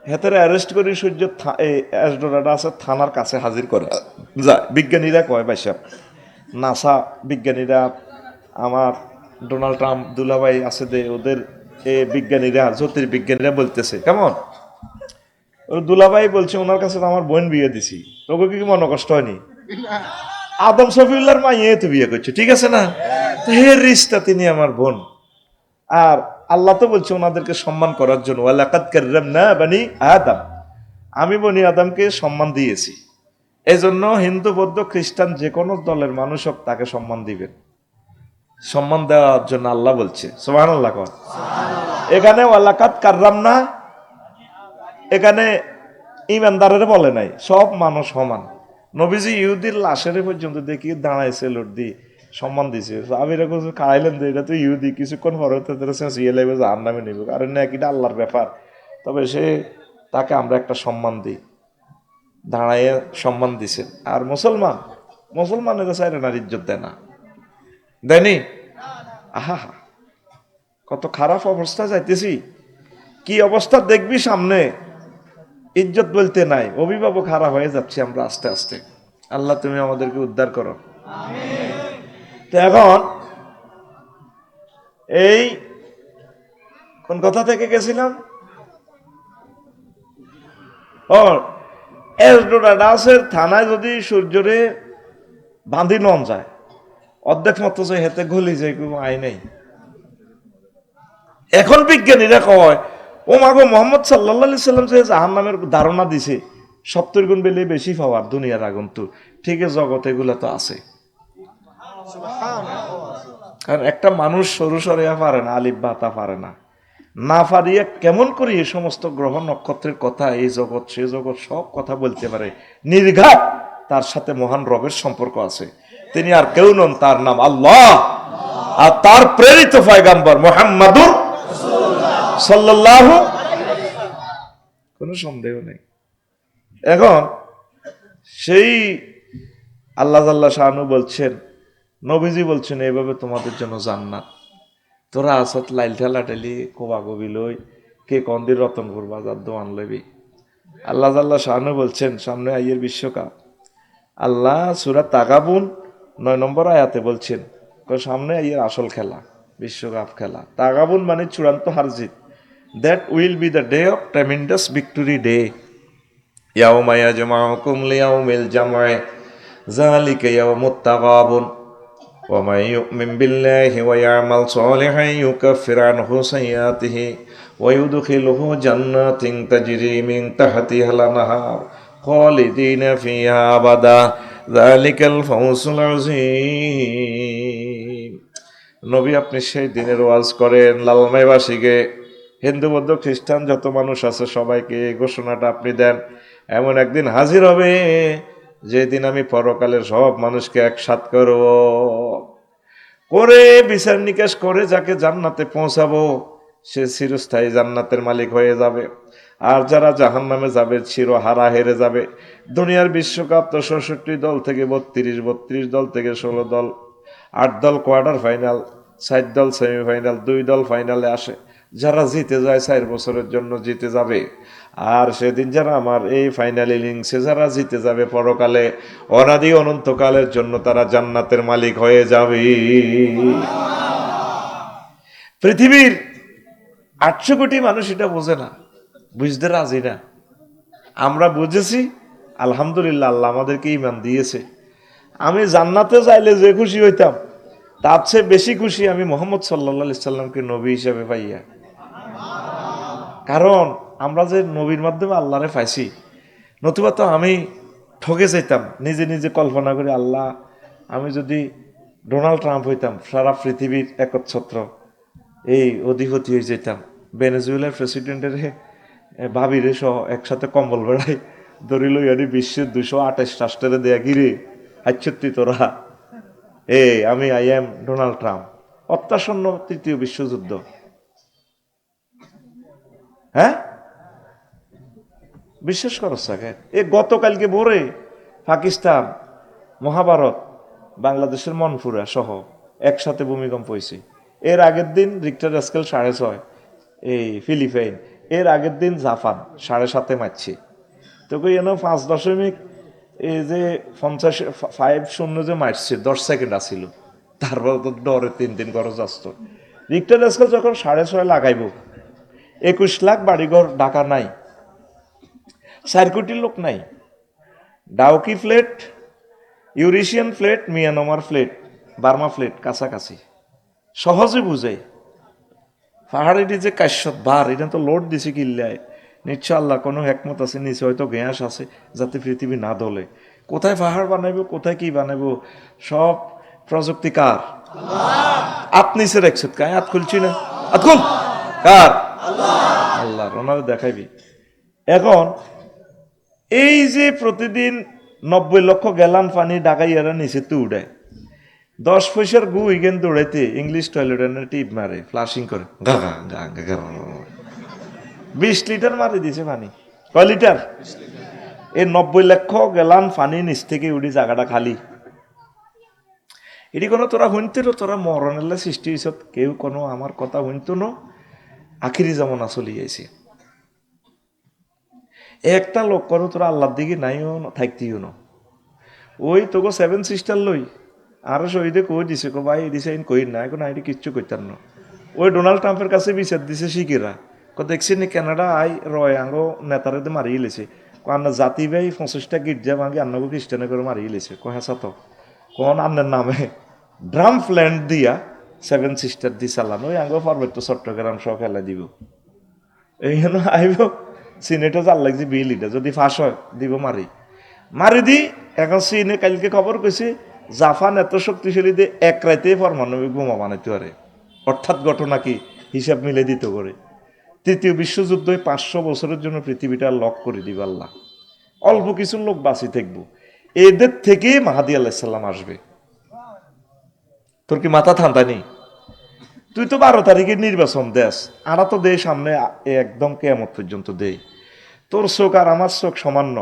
[SPEAKER 1] হেতের অ্যারেস্ট করে সূর্য এই এসডোরাটা আছে থানার কাছে হাজির করে যায়, বিজ্ঞানীরা কয় ভাই সাহেব, নাসা বিজ্ঞানীরা, আমার ডোনাল্ড ট্রাম্প দুলাভাই আছে যে ওদের বিজ্ঞানীরা জ্যোতির্বিজ্ঞানীরা বলতেছে কেমন, ওর দুলাভাই বলছে ওনার কাছে তো আমার বোন বিয়ে দিছি, তোকে কি মনে কষ্ট হয়নি? আদম শফিউল্লাহর মাইয়ে তো বিয়ে করছে, ঠিক আছে না? তো হে রিস্তা তিনি আমার বোন। আর আল্লাহ তো বলছে ওনাদেরকে সম্মান করার জন্য, ওয়ালাকাদ কাররামনা বানি আদম, আমি বনি আদমকে সম্মান দিয়েছি। এই জন্য হিন্দু বৌদ্ধ খ্রিস্টান যে কোনো দলের মানুষ হোক তাকে সম্মান দিবেন, সম্মান দেওয়ার জন্য আল্লাহ বলছে সুবহানাল্লাহ। এখানে ওয়ালাকাদ কাররামনা, এখানে ইমানদারের বলে নাই, সব মানুষ সমান। নবীজি ইহুদির লাশের পর্যন্ত দেখি দাঁড়াইছে লোট দিয়ে সম্মান দিছে, আমি এরকম খাইলেন যে এটা তো ইহুদি, কিছুক্ষণ পরে ইয়ে লাগবে জাহার নামে নিব, কারণ না এটা আল্লাহর ব্যাপার, তবে সে তাকে আমরা একটা সম্মান দিই, দাঁড়াইয়ে সম্মান দিছে। আর মুসলমানের চাইরে না ইজ্জত দেয় না, দেয়নি? আহা হা, কত খারাপ অবস্থা যাইতেছি, কি অবস্থা দেখবি সামনে, ইজ্জত বলতে নাই, অভিভাবক হারা হয়ে যাচ্ছি আমরা আস্তে আস্তে। আল্লাহ তুমি আমাদেরকে উদ্ধার করো। তো এখন এই কোন কথা থেকে গেছিলাম, ও এসডোরাডাসের থানায় যদি সূর্যরে বাঁধি নন যায়, অর্ধেক মতো যে হেতে গলি যায়, কোনো আই নেই। এখন বিজ্ঞানীরা কয় ও মাগো মোহাম্মদ সাল্লাল্লাহু সাল্লাম যে জাহান্নামের ধারণা দিছে 70 গুণ বেলে বেশি পাওয়ার দুনিয়ার আগুন, তো ঠিক আছে জগতে এগুলো তো আছে। কারণ একটা মানুষ সরু সরিয়া পারে না, আলিফ বাতা পারে না, না পারিয়ে কেমন করে এই সমস্ত গ্রহ নক্ষত্রের কথা, এই জগৎ সে জগৎ সব কথা বলতে পারে নির্ঘাত, তার সাথে মহান রবের সম্পর্ক আছে। তিনি আর কেউ নন, তার নাম আল্লাহ, আর তার প্রেরিত পয়গম্বর মুহাম্মাদুর সাল্লাল্লাহু, কোনো সন্দেহ নেই। এখন সেই আল্লাহ জাল্লা শানু বলছেন, নবীজি বলছেন এইভাবে তোমাদের জন্য জান্নাত, তোরা আসত লাইল ঠেলা ঠেলি কোবা কবি লই কে কন্দির রতনপুর বাজার দোয়ান লইবি। আল্লাহ জাল্লা শানু বলছেন সামনে আইয়ের বিশ্বকাপ, আল্লাহ সূরা তাগাবুন 9 নম্বর আয়াতে বলছেন সামনে আইয়ের আসল খেলা, বিশ্বকাপ খেলা। তাগাবুন মানে চূড়ান্ত হারজিত, that will be the day of tremendous victory day, ইয়াউমা ইয়াজমাউকুম লিয়াউমিল জামঈ যালিকা ইয়াউমুত তাগাবুন ওয়া মান ইউমিন বিল্লাহি ওয়া ইয়ামাল সালিহান ইউকাফির আনহু সাইয়্যাতিহি ওয়া ইউদখিলুহু জান্নাতিন তাজরি মিন তাহতিহাল আনহার খালিদিনা ফিহা আবাদা যালিকাল ফাওজুল আযীম। নবী আপনি সেই দিনের ওয়াজ করেন লালমাইবাসীকে, হিন্দু বৌদ্ধ খ্রিস্টান যত মানুষ আছে সবাইকে এই ঘোষণাটা আপনি দেন, এমন একদিন হাজির হবে যেদিন আমি পরকালের সব মানুষকে একসাথ করব, করে বিচার নিকাশ করে যাকে জান্নাতে পৌঁছাবো সে চিরস্থায়ী জান্নাতের মালিক হয়ে যাবে, আর যারা জাহান্নামে যাবে চিরহারা হেরে যাবে। দুনিয়ার বিশ্বকাপ তো 66 দল থেকে 32 দল থেকে 16 দল, 8 দল কোয়ার্টার ফাইনাল, 7 দল সেমিফাইনাল, 2 দল ফাইনালে আসে। যারা জিতে যায় 4 বছরের জন্য জিতে যাবে, আর সেদিন যারা আমার এই ফাইনালি লিংসে যারা জিতে যাবে পরকালে অনাদি অনন্তকালের জন্য তারা জান্নাতের মালিক হয়ে যাবে। পৃথিবীর 800 কোটি মানুষ এটা বোঝে না, বুঝতে রাজি না। আমরা বুঝেছি, আলহামদুলিল্লাহ, আল্লাহ আমাদেরকে ঈমান দিয়েছে। আমি জান্নাতে যাইলে যে খুশি হইতাম তার চেয়ে বেশি খুশি আমি মুহাম্মদ সাল্লাল্লাহু আলাইহি সাল্লামকে নবী হিসেবে পাইয়া। কারণ আমরা যে নবীর মাধ্যমে আল্লাহরে পাইছি, নতুবা তো আমি ঠকে যেতাম, নিজে নিজে কল্পনা করি আল্লাহ আমি যদি ডোনাল্ড ট্রাম্প হইতাম, সারা পৃথিবীর একচ্ছত্র এই অধিপতি হয়ে যেতাম, ভেনেজুয়েলার প্রেসিডেন্টের ভাবিরে সহ একসাথে কম্বল বেড়াই ধরিল ইয়ারি বিশ্বের 228 রাষ্ট্রের দেয়া গিরে আচ্ছত্তি তোরা, আমি আই এম ডোনাল্ড ট্রাম্প, অত্যাসন্ন 3য় বিশ্বযুদ্ধ। হ্যাঁ, বিশ্বাস করো সাকে, গতকালকে ভোরে পাকিস্তান, মহাভারত, বাংলাদেশের মনপুরা সহ একসাথে ভূমিকম্প হয়েছে। এর আগের দিন রিক্টার স্কেল 6.5, এই ফিলিপাইন, এর আগের দিন জাপান 7.5 মারছে। তো কই এনে 5.0 এই যে 50 যে মারছে 10 সেকেন্ড আসছিল, তারপর তো ডরে 3 খরচ আসতো। রিক্টার স্কেল যখন 6.5 লাগাইব, 21 লাখ বাড়িঘর ঢাকা নাই, 4 কোটি লোক নাই, Dawki flat, Eurasian flat, Myanmar flat, Burma flat কাছাকাছি, সহজে বুঝে। পাহাড়িটি যে কাশ্যত বার, এটা তো লোড দিছে কিল্লায়, নিশ্চয় আল্লাহ কোনো একমত আছে, নিচে হয়তো গ্যাস আছে যাতে পৃথিবী না দলে। কোথায় পাহাড় বানাইব, কোথায় কি বানাইব, সব প্রযুক্তি কার? আপনি সে রেখছেন কায় হাত খুলছি না, হাত খুল কার? আল্লাহ। ওনারা দেখাইবি। এখন এই যে প্রতিদিন 90 লক্ষ গ্যালান পানি ঢাকাইয়ারা নিচে তো উড়ায়, 10 পয়সার গু ইগেন দৌড়াইতে ইংলিশ টয়লেট টিপ মারে, ফ্লাশিং করে, 20 লিটার মারি দিছে পানি। কয় লিটার? এই 90 লক্ষ গ্যালান পানি নিচ থেকে উঠি জায়গাটা খালি। এটি কোনো তোরা শুনতে, তোরা মরণের সৃষ্টি হয়েছ, কেউ কোনো আমার কথা শুনতো না। আখিরি জামানা চলি আইছে। একটা লোক করো তোরা আল্লাহর দিকে নাইও থাকতেও না। ওই তোকে 7 সিস্টার লই আরো শহীদে কই দিছে, কো ভাই দিছে কই না, এখন আইডি কিচ্ছু কইতার না। ওই ডোনাল্ড ট্রাম্পের কাছে বিচার দিছে শিকিরা, কো দেখছি নি কানাডা আই রয় আঙ্গো নেতারে মারিয়ে লেছে, কো আন্না জাতি ভাই 25টা গির্জা ভাঙি আন্নাগো খ্রিস্টানে করে মারিয়ে লেছে। কো হ্যাঁ তো কোন আন্নার নামে ড্রাম ফ্ল্যান্ড দিয়া 7 সিস্টার দি চালানো, ওই আঙ্গো পার্বত্য চট্টগ্রাম সহ খেলা দিব। এইখানে আইব সিনেটে জাল লাগছে বিল, এটা যদি ফাঁস হয় দিব মারি দি। এখন চীনে কালকে খবর কইছে জাপান এত শক্তিশালী দিয়ে এক রাইতে পারমাণবিক বোমা বানাইতে পারে, অর্থাৎ ঘটনা কি হিসাব মিলে দিত করে। তৃতীয় বিশ্বযুদ্ধ 500 বছরের জন্য পৃথিবীটা লক করে দিব আল্লাহ। অল্প কিছু লোক বাঁচি থাকবো, এদের থেকে মাহাদি আলাইহিস সালাম আসবে। তোর কি মাথা ঠান্ডা নেই? তুই তো 12 তারিখে নির্বাচন দেশ, আরা তো দেয় সামনে একদম কেয়ামত পর্যন্ত দেই। তোর চোখ আর আমার চোখ সমান ন।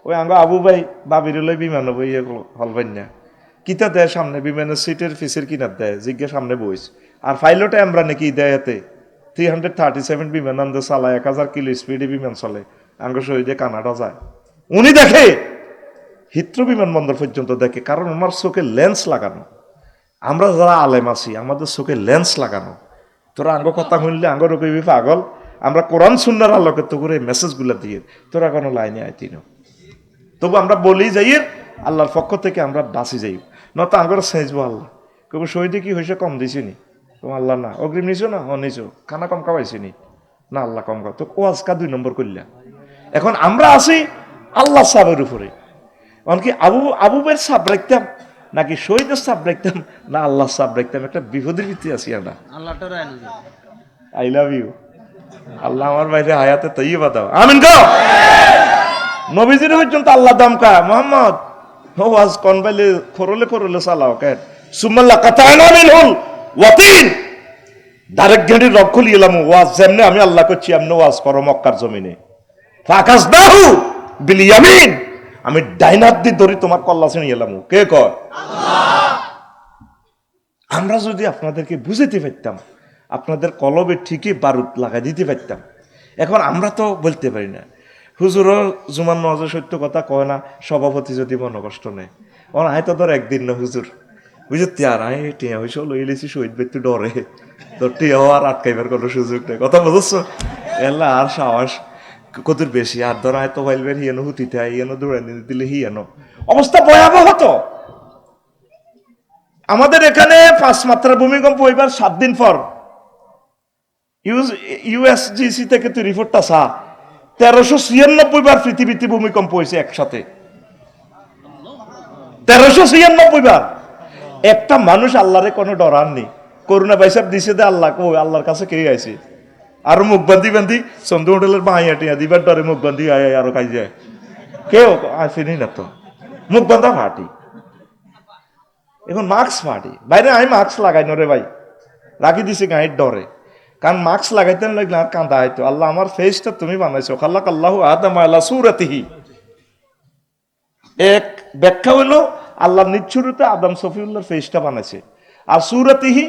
[SPEAKER 1] ওই আঙ্গ আবু ভাই বাবির লই বিমান বই হলবেন না, কিতা দেয় সামনে বিমানের সিটের ফিসের কিনার দেয়, জিজ্ঞাসা সামনে বইস। আর পাইলটে আমরা নাকি দেয় এতে 337 বিমান আনতে চালায়, 1000 কিলো স্পিডে বিমান চলে, আঙ্গ শহীদে কানাডা যায়। উনি দেখে হিথ্রো বিমানবন্দর পর্যন্ত দেখে, কারণ ওনার চোখে লেন্স লাগানো। আমরা যারা আলেম আছি আমাদের চোখে লেন্স লাগানো। তোরা আঙ্গ কথা শুনলে আঙ্গ রকবি পাগল, আমরা কোরআন সুন্নাহর আলোকে তো করে মেসেজগুলো দিয়ে তোরা কোনো লাইনে আইতি না। তবু আমরা বলি যাই আল্লাহর পক্ষ থেকে আমরা বাঁচি যাই, নত আঙ্গর সেজবো আল্লাহ। কবু শহীদে কি হয়েছে কম দিছি নি? তোমার আল্লাহ না অগ্রিম নিছো না, নিছো খানা কম খাওয়াইছি নি না, আল্লাহ কম খাও তো ওয়াজকা 2 নম্বর করলা। এখন আমরা আছি আল্লাহ সাহেবের উপরে, এমনকি আবুবের সাপ রাখতাম নাকি শহীদের সাপ রাখতাম না আল্লাহ সাপ রাখতাম, একটা বিপদের ভিত্তি আছি আমরা। I love you. আল্লাহ আমার বাইরে হায়াতে তৈবা দাও, আমিন গো। নবীজির পর্যন্ত আল্লাহ দাম কা মোহাম্মদ হো ওয়াজ কোন বাইলে খরলে চালাও কেন সুমাল্লাহ কাতানা মিনহুল ওয়াতিন, ডাইরেক্ট গেটি রব খুলি এলাম ওয়াজ যেমনে আমি আল্লাহ করছি এমনি ওয়াজ করো মক্কার জমিনে। ফাকাস দাহু বিল ইয়ামিন, আমি ডাইনাত দি ধরি তোমার কল্লা ছিনি এলাম। কে কয়? আল্লাহ। আমরা যদি আপনাদেরকে বুঝাইতে পারতাম, আপনাদের কলবে ঠিকই বারুদ লাগাই দিতে পারতাম। এখন আমরা তো বলতে পারি না। হুজুরও জুমান নজর সত্য কথা কয় না, সভাপতি যদি মনে কষ্ট নেয় ওর আয় তো ধর একদিন না হুজুর বুঝে তিয়ার আয় টিয়া হয়েছে লই লেছি শহীদ ব্যক্তি ডরে তোর টিয়াও আর আটকাইবার কোনো সুযোগ নেই। কথা বুঝছ? এলা আর সাহস কত বেশি, আর ধর আয় তো ফাইলবের হিয়ানো হুতিতে হিয়ানো দৌড়াই দিলে হিয়ানো অবস্থা ভয়াবহ। তো আমাদের এখানে 5 মাত্রার ভূমিকম্প হইবার 7 দিন পর ইউএসজিসি থেকে তুই রিপোর্টটা চা 1396 বার পৃথিবীতে ভূমিকম্প হয়েছে একসাথে। 1396 বার। একটা মানুষ আল্লাহরে কোনো ডরার নেই, করোনা পয়সা দিছে দে আল্লাহ কো আল্লাহর কাছে কে আইছে আর মুখ বান্ধি চন্দ্র হোটেলের বাঁইয়া টিয়া দিবার ডরে মুখ বান্ধি আয় আরো কাজ যায় কেউ আসেনি না তো মুখ বান্ধা ফাটি। এখন মাস্ক ফাটি বাইরে, আমি মাস্ক লাগাই নরে ভাই রাখি দিছি গাঁয়ের ডরে, কারণ মাস্ক লাগাইতে লাগলে আর কান্দা হয়তো আল্লাহ আমার ফেসটা তুমি বানাইছো খাল্লাক আল্লাহু আদম আলা সূরাতিহি। এক ব্যাখ্যা হইল আল্লাহ নিচ্ছুরতে আদম সফিউল্লাহর ফেসটা বানাইছে, আর সূরাতিহি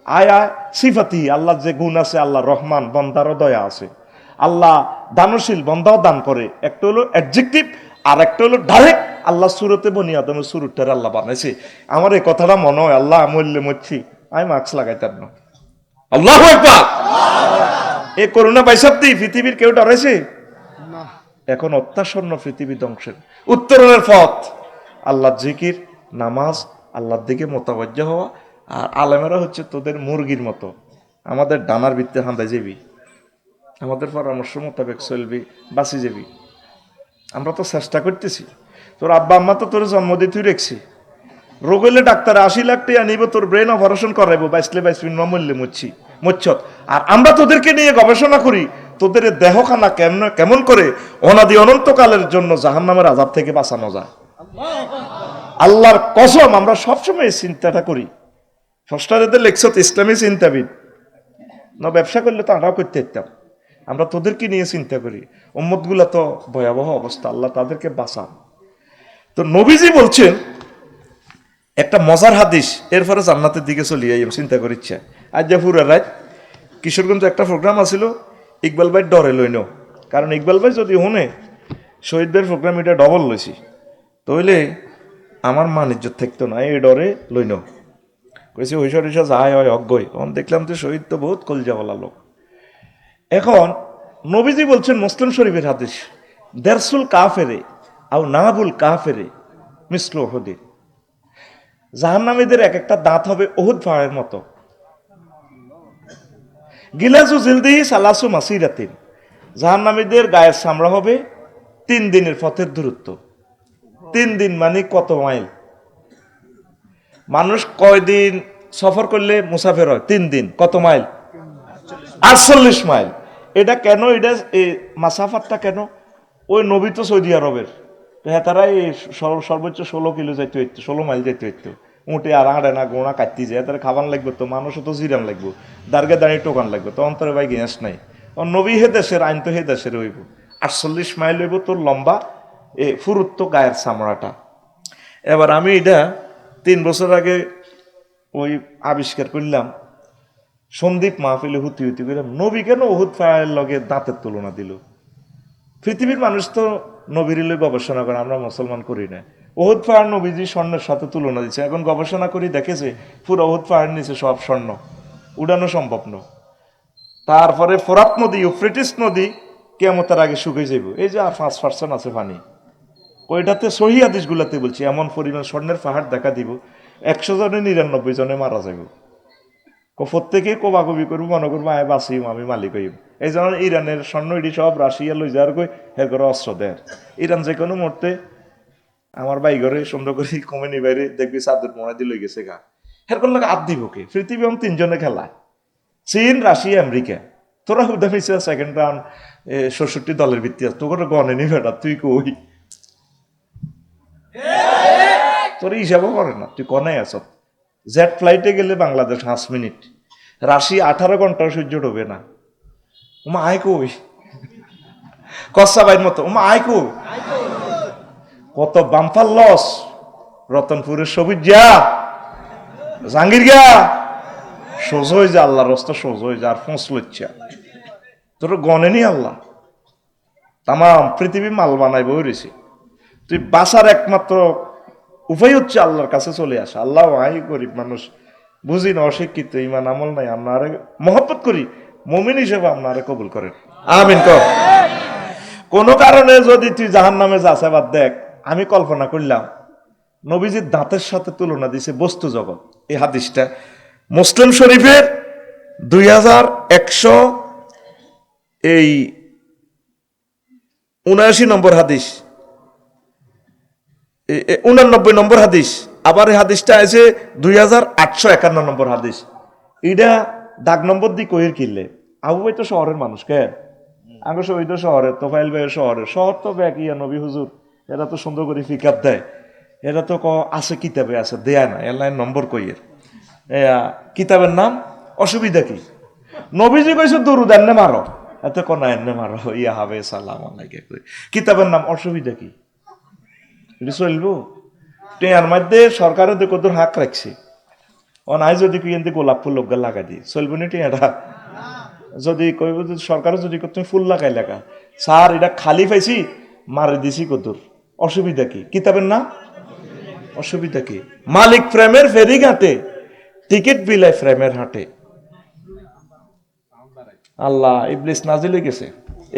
[SPEAKER 1] আয় আয় সিফাতি, আল্লাহ যে গুণ আছে, আল্লাহ রহমান, বন্দারও দয়া আছে, আল্লাহ দানশীল, বন্দাও দান করে। একটা হলো অ্যাডজেক্টিভ, আর একটা হলো ডাইরেক্ট আল্লাহ সুরতে বনি আদমের সুরটার আল্লাহ বানাইছে। আমার এই কথাটা মনে হয়, আল্লাহ মরলে মরছি আমি মাস্ক লাগাইতাম না। আল্লাহু আকবার। এই করোনা বাইসাব্দি পৃথিবীর কেউ ডরাইছে? এখন অত্যাসন্ন পৃথিবী ধ্বংসের উত্তরণের পথ আল্লাহ জিকির, নামাজ, আল্লাহর দিকে মোতাবজ্জ হওয়া। আর আলেমেরা হচ্ছে তোদের মুরগির মতো, আমাদের ডানার ভিত্তে হাঁদাই যাবি, আমাদের পরামর্শ মোতাবেক চলবি, বাঁচি যাবি। আমরা তো চেষ্টা করতেছি। তোর আব্বা আম্মা তো তোর জন্ম দিয়ে তুই রেখছি, রোগ হইলে ডাক্তার 80 লাখ টাকা নিব, তোর ব্রেন অপারেশন করাইবো, বাইসলে বাইসবি, মরলে মরছত। আর আমরা তোদেরকে নিয়ে গবেষণা করি, তোদের দেহখানা কেমন কেমন করে অনাদি অনন্তকালের জন্য জাহান্নামের আযাব থেকে বাঁচানো যায়। আল্লাহর কসম, আমরা সবসময় এই চিন্তাটা করি। ষষ্ঠাদের লেখছত ইসলামী চিন্তাবিদ, না ব্যবসা করলে তো আমরাও করতে পারতাম। আমরা তোদেরকে নিয়ে চিন্তা করি, উম্মতগুলা তো ভয়াবহ অবস্থা, আল্লাহ তাদেরকে বাঁচান। তো নবীজি বলছেন একটা মজার হাদিস, এরপরে জান্নাতের দিকে চলে যাই চিন্তা করিচ্ছে। আজ যে পুরা রাত কিশোরগঞ্জ একটা প্রোগ্রাম আছিল, ইকবাল ভাই ডরে লইন, কারণ ইকবাল ভাই যদি শুনে শহীদ ভাইয়ের প্রোগ্রাম এটা ডবল লইছি, তাহলে আমার মান ইজ্জত থাকতো না, এই ডরে লইন। কইছি হইসা টইসা যায় হয় অজ্ঞই। তখন দেখলাম যে শহীদ তো বহুত কলজাওয়ালা লোক। এখন নবীজি বলছেন মুসলিম শরীফের হাদিস, দেরসুল কাফেরে আও নাবুল কাফেরে মিসলু উহুদ। জাহান্নামীদের এক একটা দাঁত হবে উহুদ পাহাড়ের মতো। গিলাসু জিলদিহি সালাসু মাসিরাতিন, জাহান্নামীদের গায়ের চামড়া হবে 3 দিনের পথের দূরত্ব। 3 দিন মানে কত মাইল? মানুষ কয়দিন সফর করলে মুসাফের হয়? 3 দিন। কত মাইল? 48 মাইল। এটা কেন? এটা এই মাসাফারটা কেন? ওই নবী তো সৌদি আরবের, হ্যাঁ, তারা এই সর্বোচ্চ 16 কিলো যাইতে হইতো, 16 মাইল যাইতে হইতো। উঠে আর আড়ে না গোড়া কাটতে যায়, তারা খাবার লাগবে তো, মানুষও তো জিরান লাগবে, দার্গে দাঁড়িয়ে টোকান লাগবে, তো অন্তরে ভাই গ্যাস নাই। ও নবী হে দেশের, আইন তো হে দেশের হইব। 48 মাইল হইব তোর লম্বা এ ফুরুত্ব গায়ের চামড়াটা। এবার আমি এটা 3 বছর আগে ওই আবিষ্কার করলাম, সন্দীপ মাহফিলে হুতি হুতি করলাম, নবী কেন উহুদ পাহাড়ের লগে দাঁতের তুলনা দিল? পৃথিবীর মানুষ তো নবীর গবেষণা করে, আমরা মুসলমান করি না। উহুদ পাহাড় নবীজি স্বর্ণের সাথে তুলনা দিচ্ছে, এখন গবেষণা করি দেখেছে পুরো উহুদ পাহাড় নিচে সব স্বর্ণ, উড়ানো সম্ভব না। তারপরে ফোরাত নদী, ইউফ্রেটিস নদী কিয়ামতের আগে শুকিয়ে যাইব, এই যে আর 5% আছে পানি, ওইটাতে সহি হাদিসগুলাতে বলছি এমন পরিমাণ স্বর্ণের পাহাড় দেখা দিব, 100 জনে 99 জনে মারা যাইব। প্রত্যেকে কোবাকবি করবো, মনে করবো আয় বাঁচিম, আমি মালিক হইব। এই যেমন ইরানের স্বর্ণ এটি সব রাশিয়া লই যাওয়ার কই হের করে অস্ত্র দেয়। ইরান যে কোনো মুহূর্তে আমার বাই ঘরে সুন্দর করে কমেনি বাইরে দেখবি চাদর মোড়া দিয়ে লই গেছে গা, হের করলে আদ দিব কে? পৃথিবী এখন 3 জনে খেলা, চীন, রাশিয়া, আমেরিকা। তোরা হুদা মিশে সেকেন্ড রাউন্ড 66 দলের ভিত্তি আছে, তোর গনে নি বেটা, তুই কই? তোর হিসাবও করে না, তুই কনে আস। জেট ফ্লাইটে গেলে বাংলাদেশ 5 মিনিট, রাশিয়া 18 ঘন্টা সূর্য ডোবে না। ওমা আয় কই? কচ্ছা বাইর মতো, ওমা আয় কই? কত বাম্পার লস। রতনপুরের সবুজ যা, জাহাঙ্গীর গা, সোজ হয়ে যা, আল্লাহর রাস্তা সোজ হয়ে যা, আর ফোঁস লইচ্ছা তোর গনেনি আল্লাহ। তামাম পৃথিবী মাল বানাইব রয়েছে। তুই বাঁচার একমাত্র উপায় হচ্ছে আল্লাহর কাছে চলে আসা। আল্লাহ আই গরিব মানুষ, বুঝি না, অশিক্ষিত, ইমান আমল নাই, আপনারে মহব্বত করি, মুমিন হিসেবে আপনারে কবুল করেন, আমিন কর। কোনো কারণে যদি তুই জাহান্নামে যাচ্ছে, বাদ দেখ, আমি কল্পনা করলাম নবীজির দাঁতের সাথে তুলনা দিছে বস্তু জগৎ। এই হাদিসটা মুসলিম শরীফের 2100 এই 79 নম্বর হাদিস, 89 নম্বর হাদিস। আবার এই হাদিসটা আছে 2851 নম্বর হাদিস। এটা দাগ নম্বর দিয়ে কইর কিনলে আবু ভাই তো শহরের মানুষ, কে আগে শহীদ শহরের, তোফাইল ভাইয়ের শহরের, শহর তো ব্যাক ইয়া নবী হুজুর, এরা তো সুন্দর করে পিক আপ দেয়, এরা তো আছে কিতাবে আছে, দেয়া না এলাইন নম্বর কইয়ের। কিতাবের নাম অসুবিধা কি? নবীজি কইছে দরুদ এনে মারো, এত কোনা এনে মারো, ইয়া হবে সালাম আলাইকে। কিতাবের নাম অসুবিধা কি? এটা চলবো? টেয়ার মধ্যে সরকারের কত হাক রাখছে, ও নাই যদি কুইন্দি গোলাপ ফুল লোক লাগাই দিই চলবে না এটা যদি কইব সরকারও যদি তুমি ফুল লাগাই লাগা স্যার এটা খালি পাইছি মারি দিছি কদুর অসুবিধা কি কিতাবের না অসুবিধা কি মালিক প্রেমের ফেরি ঘাটে টিকিট বিলায় প্রেমের হাটে আল্লাহ ইবলিস নাজিল হয়ে গেছে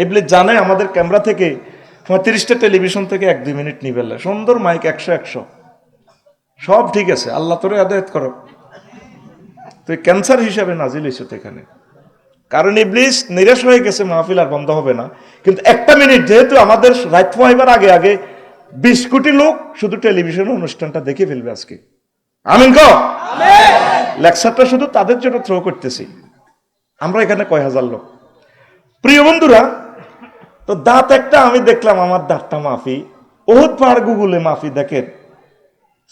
[SPEAKER 1] ইবলিস জানে আমাদের ক্যামেরা থেকে 35টা টেলিভিশন থেকে 1-2 মিনিট নিবেলে সুন্দর মাইক 100 সব ঠিক আছে আল্লাহ তোরে আদায়ত করো তুই ক্যান্সার হিসাবে নাজিল হয়েছে এখানে কারণ ইবলিস নিরাশ হয়ে গেছে মাহফিল আর বন্ধ হবে না কিন্তু 1 মিনিট যেহেতু আমাদের রাত হইবার আগে আগে 20 কোটি লোক শুধু টেলিভিশন অনুষ্ঠানটা দেখে ফেলবে আজকে আমিন কও আমিন লেকচারটা শুধু তাদের জন্য থ্রো করতেছি আমরা এখানে কয় হাজার লোক প্রিয় বন্ধুরা তো দাঁত একটা আমি দেখলাম আমার দাঁতটা মাফি ওহুদ পাহাড় গুগলে মাফি দেখেন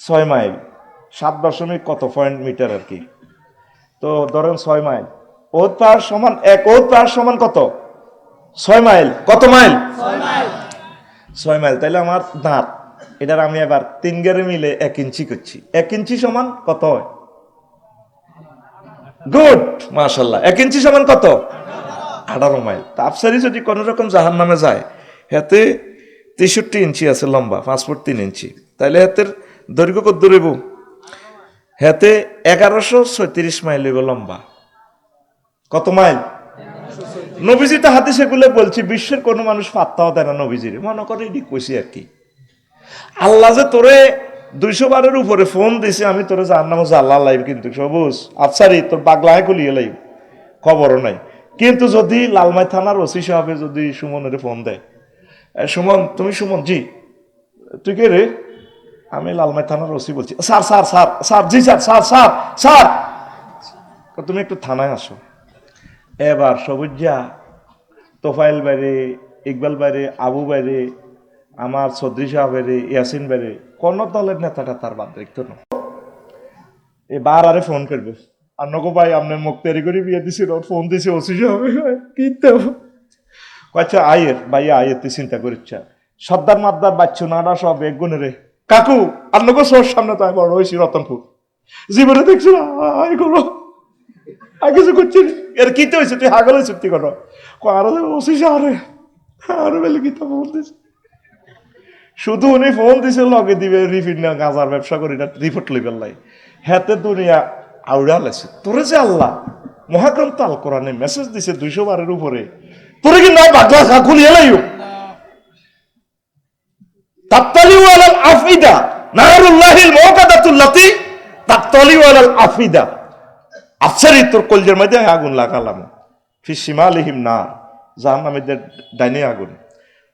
[SPEAKER 1] 6 মাইল 7 কত পয়েন্ট মিটার আর কি তো ধরেন 6 মাইল ওহুদ পাহাড় সমান ওহুদ পাহাড় সমান কত 6 মাইল কত মাইল 6 মাইল তাইলে আমার দাঁত এটার আমি এবার 3 গেরে মিলে 1 ইঞ্চি করছি 1 ইঞ্চি সমান কত হয় গুড মাশাআল্লাহ 1 ইঞ্চি সমান কত 18 মাইল তা আফসারি যদি কোন রকম জাহান্নামে যায় হাতে 63 ইঞ্চি আছে লম্বা 5 ফুট 3 ইঞ্চি তাইলে হাতের দৈর্ঘ্য কত দূর হইব হাতে 1136 মাইল হইব লম্বা কত মাইল নবীজি তো হাদিসে গুলো বলছি বিশ্বের কোন মানুষ পাত্তাও দেয় না নবীজির মনে করে এটি কইছি আর কি আল্লাহ যে তোরে 200 বারের উপরে ফোন দিছে আমি তোরে জাহান্নামে জ্বালা লাইব কিন্তু সবুজ আফসারি তোর বাগলায় খুলিয়ে লাইব খবরও নাই কিন্তু যদি লালমাই থানার ওসি সাহেব যদি সুমনের ফোন দেয় সুমন তুমি সুমন জি তুই কে রে আমি লালমাই থানার ওসি বলছি স্যার স্যার স্যার স্যার জি স্যার স্যার স্যার স্যার তুমি একটু থানায় আসো এবার সবুজ যা তোফাইল বাইরে ইকবাল বাইরে আবু বাইরে আমার চৌধুরী সাহেব বাইরে ইয়াসিন বাইরে কোন দলের নেতাটা তার বাদ দেখতো না এবার আরে ফোন করবে আর নগো ভাই আপনার মুখ তৈরি করে বিয়ে দিছিল ফোন দিছে ওসি সাহেব কি তো আচ্ছা আয়ের ভাইয়া আয়ের তুই চিন্তা করিস সর্দার মাদ্দার বাচ্চু নানা সব এক গুণে রে কাকু আর নগো সোর সামনে তো আমি বড় হয়েছি রতনপুর জীবনে দেখছি না আই করো আর কিছু করছি এর কি তো হয়েছে তুই হাগল হয়েছে তুই করো আরো ওসি সাহেব আরো বেলে কি তো ফোন দিছে শুধু উনি ফোন দিছে লগে দিবে রিফিট না গাঁজার ব্যবসা করি না রিপোর্ট লইবার লাই হাতে দুনিয়া আউড়া লেছে তোরে যে আল্লাহ মহাগ্রন্থ আল কোরআনে মেসেজ দিছে 200 বারের উপরে তোরে কি না বাগলা খা খুলিয়ে লাইও তাত্তালিউ আলাল আফিদা নারুল্লাহিল মুকাদাতুল্লাতি তাত্তালিউ আলাল আফিদা আফসারি তোর কলজের মধ্যে আগুন লাগালাম ফি শিমালিহিম নার জাহান্নামীদের ডাইনে আগুন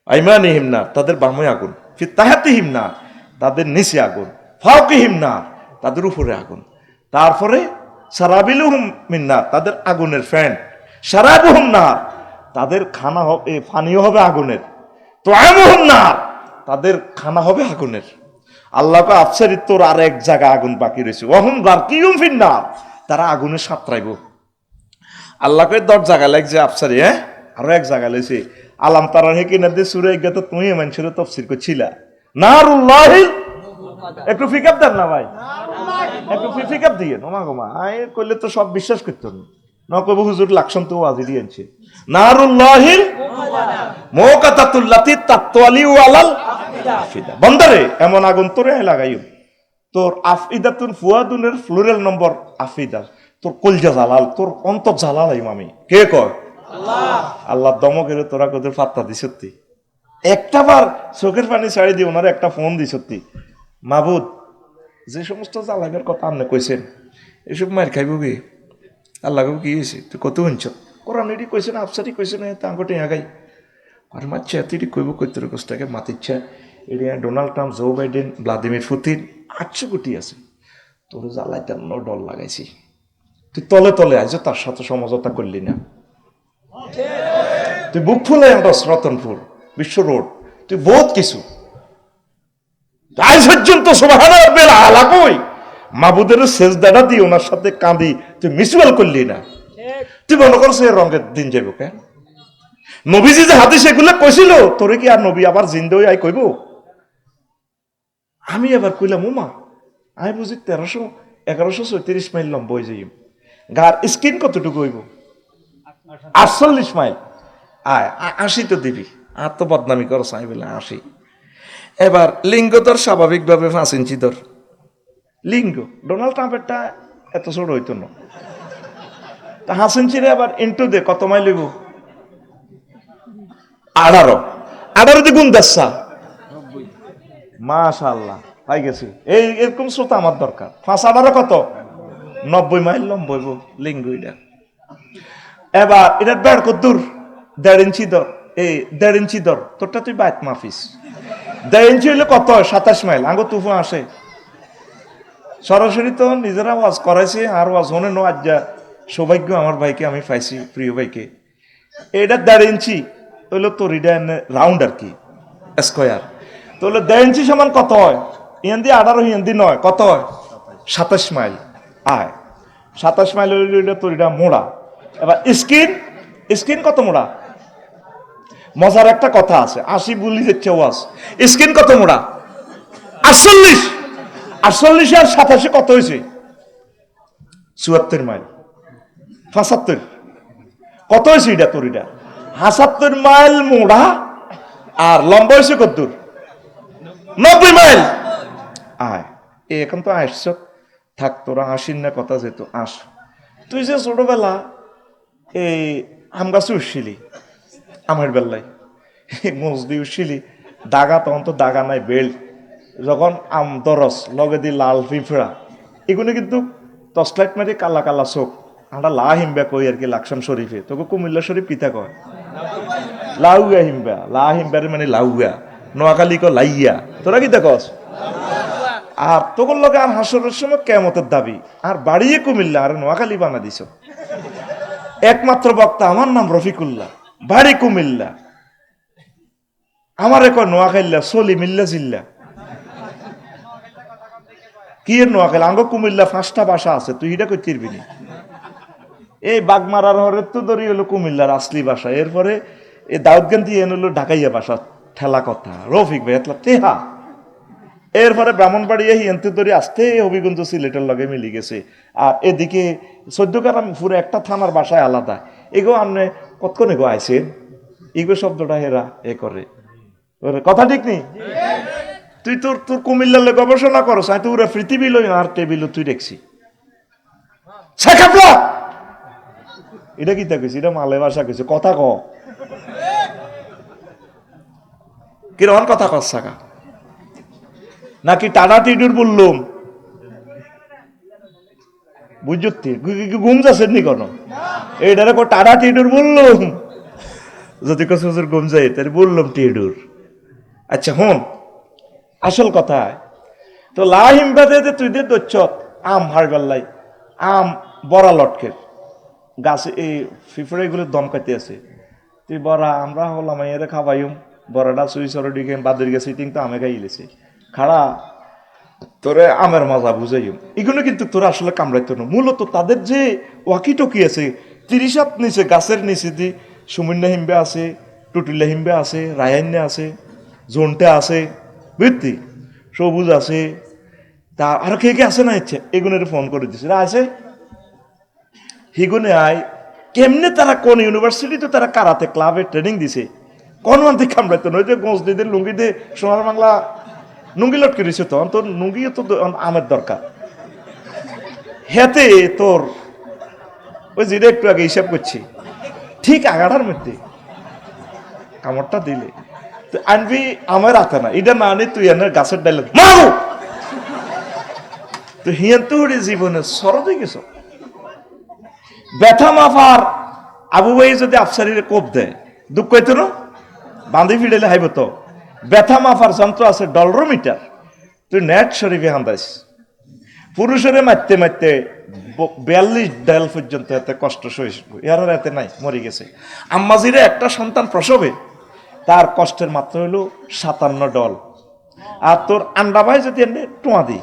[SPEAKER 1] আইমানিহিম নার তাদের বামে আগুন ফি তাহাতিহিম নার তাদের নিচে আগুন ফাওকিহিম নার তাদের উপরে আগুন তারপরে সারাবিলুহুম মিন নার তাদের আগুনের ফ্যান শারাবুহুম নার তাদের খানা হবে পানীয় হবে আগুনের তুআমুহুম নার তাদের খানা হবে আগুনের আল্লাহকে আফসারি তোর আর এক জায়গা আগুন বাকি রয়েছে ওয়াহুম গারকিয়ুম ফিন নার তারা আগুনে সাঁতরাইব আল্লাহকে 10 জায়গা লাগছে আফসারি আরো এক জায়গা লইছে আলাম তারার হে কিনা দিয়ে সুরে গেত তুমি মানুষের তফসির করছিলা নারুল্লাহিল একটু ফিকাপ দেন না ভাই একটু ফিকাপ দিয়ে নোমা গোমা আয় করলে তো সব বিশ্বাস করতো না নকব হুজুর লাকশন তো ওয়াজি দিয়েছে নারুল্লাহিল মুকাতাতুল্লাতি তাতওয়ালিউ আলাল আফিদা বন্দরে এমন আগুন তোরে লাগাইও তোর আফিদাতুন ফুয়াদুনের ফ্লোরাল নম্বর আফিদা তোর কলজা জালাল তোর অন্তর জালাল আমি কে কয় আল্লাহ দমকের তোরা কোদের পাত্তা দি সত্যি একটা বার চোখের পানি ছাড়ি দিয়ে ওনার একটা ফোন দি সত্যি মাবুদ যে সমস্ত জ্বালাবের কথা আপনি কইছেন এসব মার খাইব কি আল্লাহ কি হয়েছে তুই কত শুনছ কোরআন এটি কইছেন আফসারি কইছেন তাঙ্গটে আগাই আর মাচ্ছা এটি কইব কইতর কোষ্টাকে মাতিচ্ছা এটি Donald Trump Joe Biden Vladimir Putin 800 কোটি আছে তোর জ্বালাইতে ডর লাগাইছি তুই তলে তলে আইজ তার সাথে সমঝোতা করলি না তুই বুক ফুলে আনস রতনপুর বিশ্ব রোড তুই বহুত কিছু আজ পর্যন্ত সুবহানাল্লাহ বেলা আলা কই মাবুদের সেজদাটা দিয়ে ওনার সাথে কাঁদি তুই মিসওয়াল করলি না তুই মনে করছ এর রঙের দিন যাইব কেন নবীজি যে হাদিস এগুলো কইছিল তোরে কি আর নবী আবার জিন্দা হই আই কইব আমি এবার কইলাম ওমা আমি বুঝি 1300 1134 মাইল লম্বা হয়ে যাই। গার স্কিন কতটুকু হইব? 48 মাইল। আয় 80 তো দিবি, আর তো বদনামি করো চাই বলে 80। এবার লিঙ্গ তোর স্বাভাবিকভাবে 5 ইঞ্চি তোর লিঙ্গ। ডোনাল্ড ট্রাম্পেরটা এত ছোট হইতো না। তা 5 ইঞ্চিরে আবার ইন্টু দে, কত মাইল হইব? 18 দিয়ে গুণ দেশা। মাশাআল্লাহ, পাই গেছি। এই এরকম শ্রোতা আমার দরকার। 5-18 কত? 90 মাইল লম্বা হইব লিঙ্গ এটা। এবার এটার বেড় কত দূর? 1.5 ইঞ্চি ধর। এই 1.5 ইঞ্চি ধর, তোরটা তুই বাইত মাফিস। 1.5 ইঞ্চি হইলে কত হয়? 27 মাইল। আঙ্গো তুফান আসে সরাসরি। তো নিজেরা ওয়াজ করাইছে, আর ওয়াজ হনে নো। আজ যা সৌভাগ্য আমার ভাইকে আমি পাইছি, প্রিয় ভাইকে। এটা 1.5 ইঞ্চি হইলো তোর এটা রাউন্ড আর কি, স্কোয়ার। তো হলো 1.5 ইঞ্চি সমান কত হয়? ইয়েন্দি 18, ইয়েন্দি 9, কত হয়? 27 মাইল। আয় 27 মাইল হইলে তোর এটা মোড়া। এবার স্কিন, স্কিন কত মোড়া? মজার একটা কথা আছে, 80 বলি যাচ্ছে ওয়াজ। স্কিন কত মোড়া? 48। 48 আর 87 কত হয়েছে? 74 মাইল। 75 কত হয়েছে এটা তোর? এটা 75 মাইল মোড়া। আর লম্বা হয়েছে কত দূর? 90 মাইল। আয় এখন তো আসছ, থাক তোরা আসিন না, কথা যেত আস। তুই যে ছোটবেলা এই আম গাছে উঠছিলি, আমের বেলায় মসদি উঠছিলি, দাগা তখন তো দাগা নাই, বেল্ট। যখন আম দরস লগে দি লাল পিঁপড়া, এগুলো কিন্তু টর্চলাইট মারি কালা কালা চোখ। আমরা লা হিমবা কই আর কি, লাকসাম শরীফে। তোকে কুমিল্লা শরীফ কিতা কয়? লাউগা হিমবা। লা হিমবারে মানে লাউগা। নোয়াখালী ক লাইয়া। তোরা কিতা কস? আর তোর লগে আর হাসরের সময় কেমতের দাবি, আর বাড়িয়ে কুমিল্লা, আর নোয়াখালী বানা দিছ। একমাত্র বক্তা আমার নাম রফিকুল্লাহ, বাড়ি কুমিল্লা। আমার এক নোয়াখাইল্লা, সলি মিল্লা জিল্লা। কি এর নোয়াখালী? আঙ্গ কুমিল্লা 5টা ভাষা আছে, তুই এটা কই তিরবি নি? এই বাগমারার হরের তো ধরি হলো কুমিল্লার আসলি ভাষা। এরপরে এই দাউদগান্ধী এন হলো ঢাকাইয়া ভাষা, ঠেলা কথা। রফিক ভাই এতলা তেহা। এরপরে ব্রাহ্মণবাড়িয়া হিয়ন্তে ধরে আসতে হবিগঞ্জ সিলেটের লগে মিলি গেছে। আর এদিকে 14 গ্রাম পুরো একটা থানার বাসায় আলাদা। এগো আপনি কতক্ষণে গো আইছে, এগো শব্দটা হেরা এ করে। কথা ঠিক নেই? তুই তোর তোর কুমিল্লার গবেষণা করস, আমি তো ওরা পৃথিবী লই আর টেবিল তুই দেখছি। এটা কি কইছি? এটা মালে ভাষা কইছে। কথা ক কিরকম কথা কস সাকা, নাকি টানা টিডুর বললুম? বুঝতি ঘুম যাচ্ছে নি কোনো? এইটারে টানা টিডুর বললুম। যদি কস ঘুম যায় তাহলে বললাম টিডুর। আচ্ছা হন, আসল কথা তো লাহিম বাদে তুই দে দচ্ছ আম হারবেল্লাই, আম বড়া লটকের গাছে এই ফিফড়ে গুলো দমকাইতে আছে। তুই বড়া আমরা হলাম এর খাবাইম, বড়াটা সুই সর দিকে বাদের গেছে, তো আমে খাইলেছে খাড়া তোরে আমের মজা বুঝাইম। এগুলো কিন্তু তোরা আসলে কামড়াইতো না। মূলত তাদের যে ওয়াকি টকি আছে 30 হাত নিচে গাছের নিচে দি সুমিন্না হিম্বে আছে, টুটিল্লা হিম্বে আছে, রায়ান্যা আছে, জোনটা আছে, বুঝতি সবুজ আছে, তা আর কে কে আছে না ইচ্ছে এগুনের ফোন করে দিছে আছে হিগুনে আয়। কেমনে তারা কোন ইউনিভার্সিটিতে তারা কারাতে ক্লাবে ট্রেনিং দিছে, কোন মানতে কামড়াইতো না। ওই যে গঞ্জদিদের লুঙ্গি দিয়ে সোনার বাংলা নুঙ্গি লটকে দিছে, তখন তোর নুঙ্গিও তো আমের দরকার। হেতে তোর ওই যেটা একটু আগে হিসাব করছি, ঠিক আগাটার মধ্যে কামড়টা দিলে তুই আনবি আমার হাতে না, এটা না আনি তুই এনে গাছের ডাইলে মারো। তো হিয়ান্ত জীবনে সরদ হয়ে গেছ। ব্যথা মাফার আবু ভাই যদি আফসারির কোপ দেয় দুঃখ হইতো না, বান্ধি ফিডেলে হাইব তো। ব্যথা মাফার যন্ত্র আছে ডলরোমিটার, তুই নেট শরীফে হান্দাইস। পুরুষের মারতে মারতে 42 ডাল পর্যন্ত এতে কষ্ট সহিষ্ণু, এর এতে নাই, মরে গেছে। আম্মাজিরে একটা সন্তান প্রসবে তার কষ্টের মাত্রা হইল 57 ডল। আর তোর আন্ডা ভাই যদি এনে টোয়া দি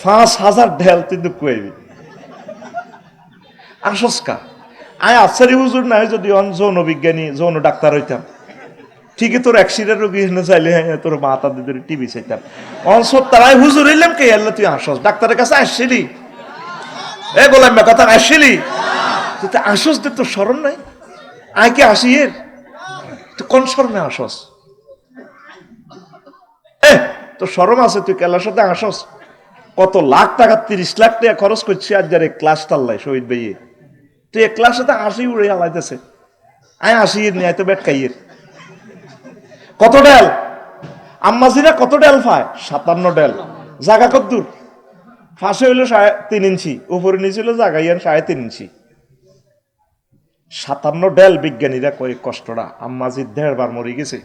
[SPEAKER 1] 5000 ঢেল তুই দুঃখ হইবি। আসস্কা আয় আফসারি হুজুর নাই যদি যৌন বিজ্ঞানী যৌন ডাক্তার হইতাম, ঠিকই তোর অ্যাক্সিডেন্ট রোগী এনে চাইলে হ্যাঁ তোর মাথা দিয়ে টিভি চাইতাম অনসর তারাই হুজুর এলাম কে আল্লাহ তুই আসস ডাক্তারের কাছে আসছিলি এ গোলাম কথা আসছিলি তুই তো আসস দে তোর স্মরণ নাই আয় কে আসি এর তুই কোন শরমে আসস তোর শরম আছে তুই কেলার সাথে আসস কত লাখ টাকা 30 লাখ টাকা খরচ করছি আর যারে ক্লাস টাল্লাই শহীদ ভাইয়ে তুই এক ক্লাস সাথে আসি উড়ে আলাইতেছে আয় আসি এর নিয়ে তো বেট খাইয়ের কত ডেল আম্মাজিরা কত ডেল পায় 57 ডেল জায়গা কত দূর ফাঁসে হইলো 3.5 ইঞ্চি উপরে নিচে হলো জায়গাইয়ান 3.5 ইঞ্চি 57 ডেল বিজ্ঞানীরা কয়েক কষ্টটা আম্মাজি 1.5 বার মরে গেছে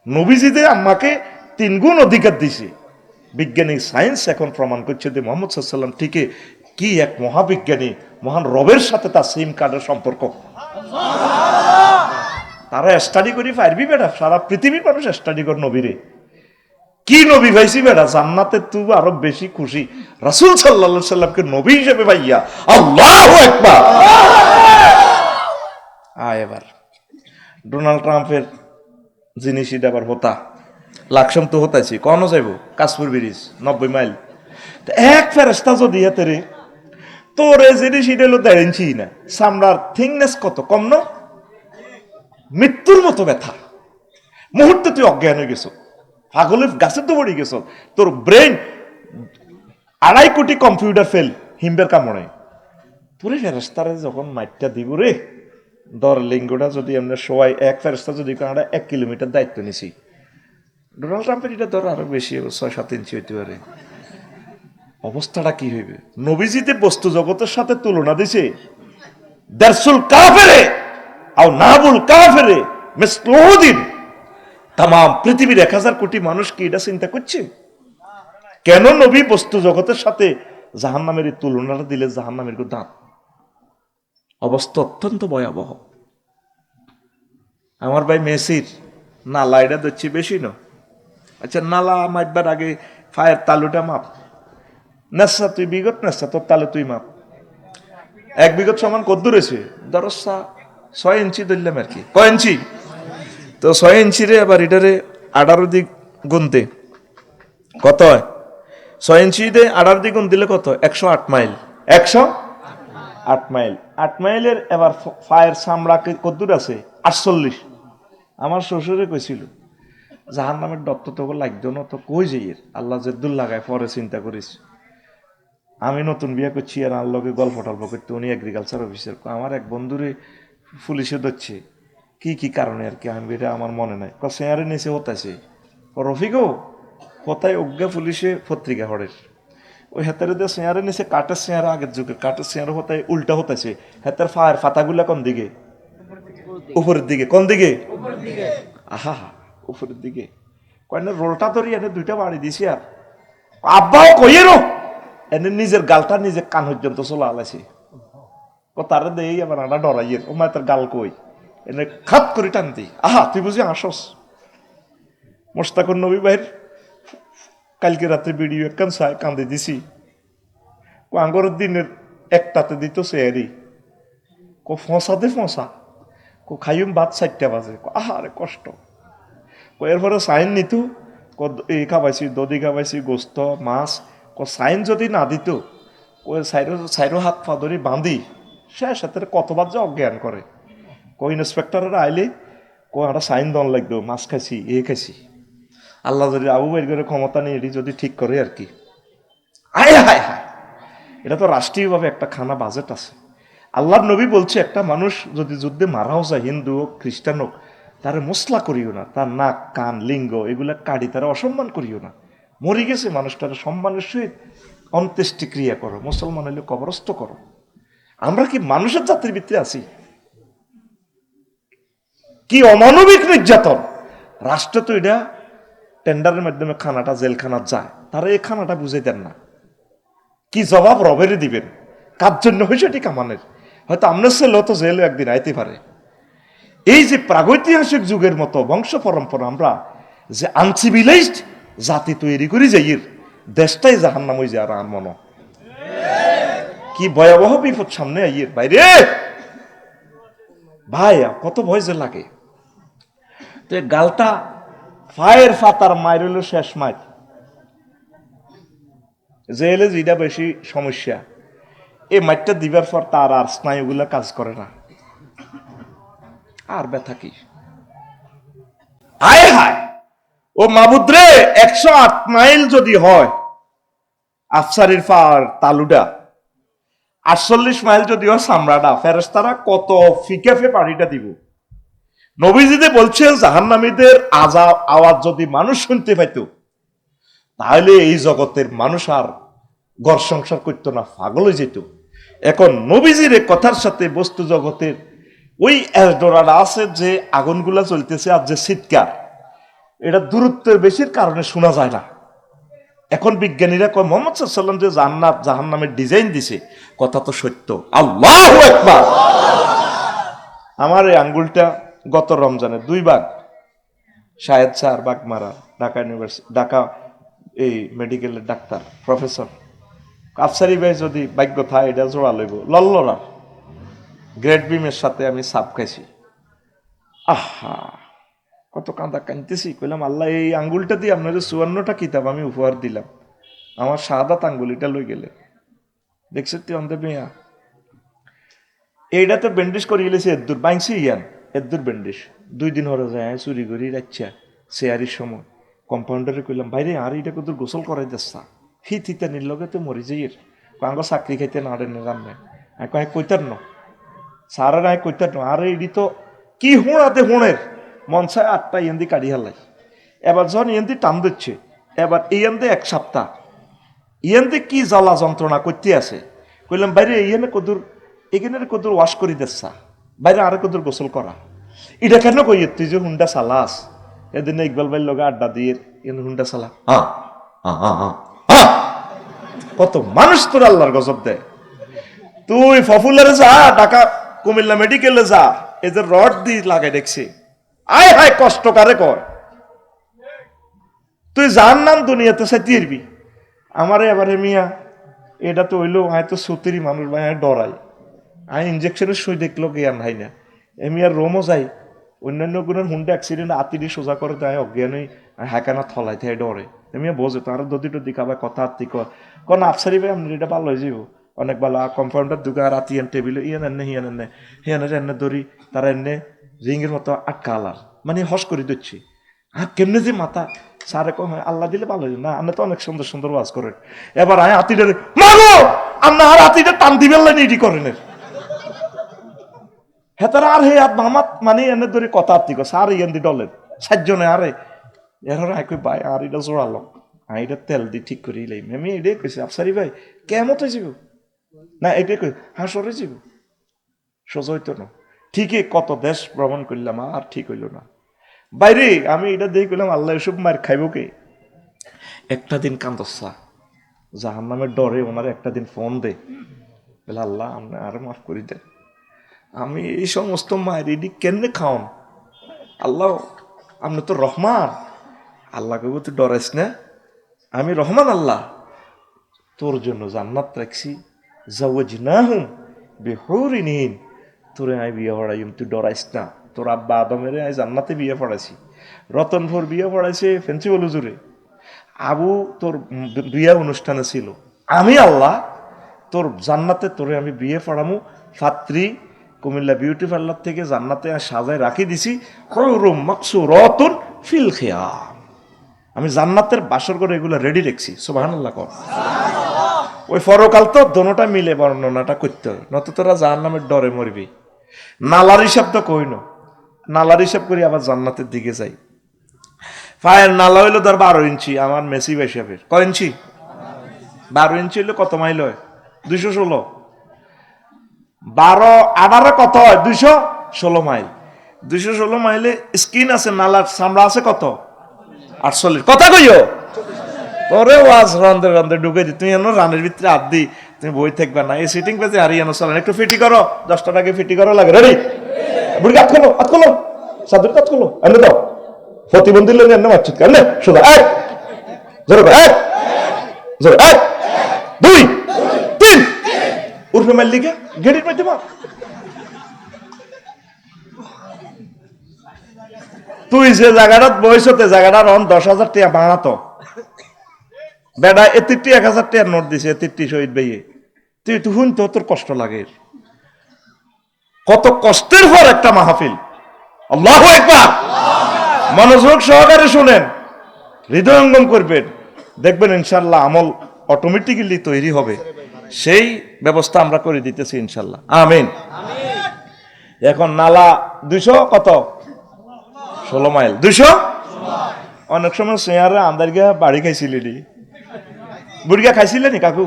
[SPEAKER 1] নবীজিদের আম্মাকে 3 গুণ অধিকার দিছে বিজ্ঞানিক সায়েন্স এখন প্রমাণ করছে যে মোহাম্মদ সাল্লাল্লাহু আলাইহি ওয়াসাল্লাম ঠিকই কি এক মহাবিজ্ঞানী মহান রবের সাথে তার সিম কার্ডের সম্পর্ক তারা স্টাডি করি পারবি বেটা সারা পৃথিবীর মানুষ স্টাডি কর নবীরে কি নবী ভাইছি বেটা জান্নাতে তুই আরো বেশি খুশি রাসূল সাল্লাল্লাহু আলাইহি সাল্লামকে নবী হিসেবে ভাইয়া আল্লাহু আকবার এবার ডোনাল্ড ট্রাম্পের জিনিস এটা আবার হতা লাকসাম তো হতাইছি কখনো যাইব কাশপুর ব্রিজ 90 মাইল এক ফেরেস্তা যদি হাতে রে তোর এই জিনিস এটা হলো 1.5 ইঞ্চি না চামড়ার থিকনেস কত কম না মৃত্যুর মতো ব্যথা মুহূর্তে তুই অজ্ঞান হয়ে গেছ পাগলে গাছের তো পড়ে গেছ তোর ব্রেন 2.5 কোটি কম্পিউটার ফেল হিমবের কামড়ে তোরে ফেরেস্তারে যখন মাইটটা দিব রে দর লিঙ্গটা যদি আমরা সবাই এক ফেরেস্তা যদি আমরা 1 কিলোমিটার দায়িত্ব নিছি ডোনাল্ড ট্রাম্পের এটা ধর আরো বেশি 6-7 ইঞ্চি হইতে পারে অবস্থাটা কি হইবে নবীজিতে বস্তু জগতের সাথে তুলনা দিছে দারসুল কাফেরে আও নাবুল কাফেরে মিসলুদিন তাম পৃথিবীর 1000 কোটি মানুষ কি এটা চিন্তা করছে কেন নবী বস্তু জগতের সাথে জাহান্নামের তুলনাটা দিলে জাহান্নামের দাঁত অবস্থা অত্যন্ত ভয়াবহ আমার ভাই মেসির নালা এটা দিচ্ছি বেশি না আচ্ছা নালা মাইবার আগে ফায়ার তালুটা মাপ নেশা তুই বিগত নেশা তোর তালু তুই মাপ 1 বিগত সমান কত দূর হয়েছে দরসা 6 ইঞ্চি ধরলাম আর কি কয় ইঞ্চি তো 6 ইঞ্চি রে আবার এটারে 18 দিক গুনতে কত হয় 6 ইঞ্চি দিয়ে 18 দিক গুণ দিলে কত 108 মাইল 108 মাইল 8 মাইলের এবার ফায়ার চামড়া কত দূর আছে 48 আমার শ্বশুরে কইছিল জাহান্নামের দত্ত তো লাগতো না তো কই যাইয়ের আল্লাহ যে দুল লাগায় পরে চিন্তা করিস আমি নতুন বিয়ে করছি আর আল্লাহকে গল্প টল্প করতে উনি এগ্রিকালচার অফিসার আমার এক বন্ধুরে পুলিশে ধরছে কি কারণে আর কি আমি এটা আমার মনে নাই সেয়ারে নিচে হতাছে রফিকও হতায় অজ্ঞা পুলিশে পত্রিকা হরের ওই হাতের দিয়ে সেয়ারে নিচে কাঠের সেয়ারে আগের যুগের কাঠের সেয়ারে হতায় উল্টা হতাছে হাতের ফায়ার ফাতাগুলা কোন দিকে উপরের দিকে কোন দিকে আহা উপরের দিকে কয়না রোলটা ধরি এনে 2টা বাড়ি দিছি আর আব্বাও কইয়েরও এনে নিজের গালটা নিজে কান পর্যন্ত চলে আলাইছে তারে দেই আবার আনা ডরাইয়ের ও মা তার গাল কই এনে খাত করে টান দিই আহা তুই বুঝি আসস মোস্তাকুর নবী ভাইয়ের কালকে রাতে ভিডিও একখান চাই কান্দে দিছি আঙ্গরের দিনের 1টাতে দিত সেয়ারি ফসা খাইম বাদ 4টা বাজে আহারে কষ্ট এরপরে সাইন নিত এই খাবাইছি দধি খাবাইছি গোস্ত মাছ সাইন যদি না দিত সাইরো হাত পা ধরে বাঁধি শেষ হাতের কতবার যে অজ্ঞান করে ইন্সপেক্টরের আইলে একটা সাইন দন লাগতো মাছ খাইছি খাইছি আল্লাহ যদি আবু বের করে ক্ষমতা নেই এটি যদি ঠিক করে আর কি হায় এটা তো রাষ্ট্রীয়ভাবে একটা খানা বাজেট আছে আল্লাহর নবী বলছে একটা মানুষ যদি যুদ্ধে মারাও যায় হিন্দু হোক খ্রিস্টান হোক তার মশলা করিও না তার নাক কান লিঙ্গ এগুলা কাড়ি তারা অসম্মান করিও না মরে গেছে মানুষটার সম্মানের সহিত অন্ত্যেষ্টি ক্রিয়া করো মুসলমান হইলে কবরস্থ করো আমরা কি মানুষের জাতির ভিতরে আছি কি অমানবিক নির্যাতন রাষ্ট্র তো এটা টেন্ডারের মাধ্যমে খানাটা জেলখানা যায় তারা এই খানাটা বুঝে দেন না কি জবাব রবেরে দিবেন কার জন্য হয়েছে এটি কামানের হয়তো আপনার ছেলেও তো জেলে একদিন আইতে পারে এই যে প্রাগৈতিহাসিক যুগের মতো বংশ পরম্পরা আমরা যে আনসিভিলাইজড জাতি তৈরি করি যাইয়ের দেশটাই জাহান্নাম হয়ে যায় আর মনো কি ভয়াবহ বিপদ সামনে আইয়ের বাইরে ভাই কত ভয় যে লাগে তো গালটা ফায়ের ফাতার মায়ের হইল শেষ মাইর, যে এলে যেটা বেশি সমস্যা, এই মাইরটা দিবার পর তার আর স্নায়ুগুলা কাজ করে না, আর ব্যথা কি। হায় হায়, ও মাবুদ্রে 108 মাইল যদি হয় আফসারির পার তালুডা, 48 মাইল যদি হয় সামরাডা, ফেরেশতারা কত ফিকেফে পাড়িটা দিব। নবীজিদে বলছে জাহান্নামীদের আযাব আওয়াজ যদি মানুষ শুনতে পাইত, তাহলে এই জগতের মানুষ আর ঘর সংসার করতো না, পাগল হয়ে যেত। এখন নবীজির কথার সাথে বস্তু জগতের ওই এসডোরাটা আছে, যে আগুনগুলা চলতেছে আর যে চিৎকার, এটা দূরত্বের বেশির কারণে শোনা যায় না। এখন বিজ্ঞানীরা কয় মোহাম্মদ সাল্লাল্লাহু আলাইহি ওয়াসাল্লাম যে জান্নাত জাহান্নামের ডিজাইন দিছে, কথা তো সত্য। আল্লাহু আকবার। আমার এই আঙ্গুলটা গত রমজানে 2 ভাগ, শাহেদ স্যার বাগমারা, ঢাকা ইউনিভার্সিটি, ঢাকা এই মেডিকেলের ডাক্তার প্রফেসর আফসারি ভাই যদি ভাগ্য থাকে এটা জোড়া লইব, লল্লরা গ্রেট বিমের সাথে আমি সাপ খাইছি। আহা, কত কাঁদা কাঁদতেছি, কইলাম আল্লাহ এই আঙ্গুলটা দিয়ে আপনাদের 54টা কিতাব আমি উপহার দিলাম, আমার শাহাদাত আঙ্গুলিটা লই গেলে। দেখছি তুই অন্ধে মেয়া, এইটাতে ব্যান্ডেজ করে গেলেছি, এদ্দুর বাইংছি ইয়ান, এদ্দুর ব্যান্ডেজ 2 দিন হরে যায় চুরি করি রাখছা সেয়ারির সময়। কম্পাউন্ডারে কইলাম ভাইরে আর এটা কত গোসল করাই যাচ্ছা, হিতা নির্লগে তো মরি যাইয়ের, আঙ্গ চাকরি খাইতে না রেনে জানবে, আমি কইতার ন সারা নাই কইতার ন, আর এডি তো কি হুঁড়াতে হুঁড়ের মন চায় 8টা ইয়েন্দি কাড়ি হালাই। এবার যখন ইয়েন্দি টান দিচ্ছে, এবার ইয়েন্দি 1 সপ্তাহ ইয়েন্দি কি জ্বালা যন্ত্রণা করতে আছে। কইলাম বাইরে ইয়েনে কদুর, এখানে কদুর ওয়াশ করি দেচ্ছা, বাইরে আরে কদুর গোসল করা। এটা কেন কই তুই যে হুন্ডা চালাস, এদিন ইকবাল ভাইয়ের লগে আড্ডা দিয়ে হুন্ডা চালা, কত মানুষ তোর আল্লাহর গজব দেয়। তুই পপুলারে যা, ঢাকা কুমিল্লা মেডিকেলে যা, এই যে রড দিয়ে লাগাই দেখছি, আয় হায় কষ্ট কারে কয়। তুই যার নাম দুনিয়াতে সাইতে এরবি, আমারে এবারে মিয়া এটা তো হইলো হয়তো 70 মানুষ ভাই ডরাই, আমি ইঞ্জেকশনের সুই দেখলো জ্ঞান হাই না, এমি আর রোমও যাই, অন্যান্য গুণের হুন্ডা অ্যাক্সিডেন্ট আতিরি সোজা করে দেয় অজ্ঞানই হ্যাকানা থলাই থাকে ডরে, এমি বোঝে তার দদি টদি খাবার কথা আত্মি কোন আফসারি ভাই আপনি এটা ভালো হয়ে যাব অনেক ভালো। কম্পাউন্ডার দুগা রাতি এন টেবিল ইয়ান এনে হিয়ান এনে হিয়ানের এনে দড়ি তারা এনে রিংয়ের মতো আটকা আলার, মানে হস করে দিচ্ছি। আর কেমনে যে মাথা সারে কম হয়, আল্লাহ দিলে ভালো না, আপনি তো অনেক সুন্দর সুন্দর ওয়াজ করেন। এবার আয় হাতিটারে মাগো, আপনি আর হাতিটা টান দিবেন না এটি করেন, হেতারা আর হে আর মামাত মানে এনে ধরে কথা আত্মিক সার ইয়ান দি ডলের 7 জনে, আরে এর একই ভাই আর এটা জোড়ালো, এটা তেল দি ঠিক করে লাইম, আমি এটাই কইছি আফসারি ভাই কেমন হয়েছিল না, এটাই কই হাসরে যাব সোজা হইতো না। ঠিকই কত দেশ ভ্রমণ করলাম আর ঠিক হইল না। বাইরে আমি এটা দিয়ে কইলাম আল্লাহ এসব মার খাইব কে। একটা দিন কান্দসা জাহান নামের ডরে ওনার একটা দিন ফোন দে, বলে আল্লাহ আপনি আরো মাফ করে দেন, আমি এই সমস্ত মায়ের এডি কেমনে খাওন, আল্লাহ আপনি তো রহমান, আল্লাহ কব তুই ডরাইস না, আমি রহমান আল্লাহ, তোর জন্য জান্নাত রাখছি, জাওয়াজনাহুম বিহুরিন, তোরে আমি বিয়ে পড়াইম, তুই ডরাইস না। তোর আব্বা আদমের আমি জান্নাতে বিয়ে পড়াইছি, রতনপুর বিয়ে পড়াইছে প্রিন্সিপাল হুজুরে, আবু তোর বিয়ে অনুষ্ঠানে ছিল, আমি আল্লাহ তোর জান্নাতে তোরে আমি বিয়ে পড়ামু, ফাত্রী কুমিল্লা বিউটি পার্লার থেকে জান্নাতে সাজায় রাখি দিছি, হুরুম মাকসুরাতুন ফিল খিয়াম, আমি জান্নাতের বাসর করে এগুলো রেডি রেখছি। সুবহানাল্লাহ কর। ওই পরকাল তো দোনোটা মিলে বর্ণনাটা করতে হবে, নত তোরা জাহান্নামের ডরে মরবি। নালার হিসাব তো কইনো, নালার হিসাব করি আবার জান্নাতের দিকে যাই। ফায়ার নালা হইলো ধর 12 ইঞ্চি, আমার মেসি হিসাবের কয় ইঞ্চি, 12 ইঞ্চি হইলো কত মাইল হয়, 216, 12 18 কত হয়, 216 মাইল। 216 মাইলে স্কিন আছে, নালার চামড়া আছে কত, 48, কথা কইও পরে ওয়াজ রান্দে রান্দে ঢুকে দি, তুমি এনো রানের ভিতরে হাত দি তুমি বই থাকবে না, এই সিটিং পেজে হারিয়ানো চলেন, একটু ফিটি করো, 10 টাকা ফিটি করো লাগে, রেডি বুড়ি হাত খোলো সাদুর হাত খোলো, এনে দাও প্রতিবন্ধী লোক এনে মারছিস কেন সোজা, এক জোরে এক জোরে, 1 2 3 উঠবে মাইল লিখে গেটির মধ্যে মা তুই যে জায়গাটাত বয়সতে জায়গাটার অন 10,000 টাকা বাড়াতো বেটা 1,000 টাকার নোট দিছে 63 শহীদ ভাইয়ে তুই তুই তো তোর কষ্ট লাগে কত কষ্টের পর একটা মাহফিল আল্লাহু আকবার মনোযোগ সহকারে শুনেন হৃদয়ঙ্গম করবেন দেখবেন ইনশাআল্লাহ আমল অটোমেটিক্যালি তৈরি হবে সেই ব্যবস্থা আমরা করে দিতেছি ইনশাআল্লাহ আমিন এখন নালা 200 কত 16 মাইল 200 অনেক সময় চেয়ারে আন্দার গিয়া বাড়ি খাইছিলি বুড়িয়া খাইছিলেনি কাকু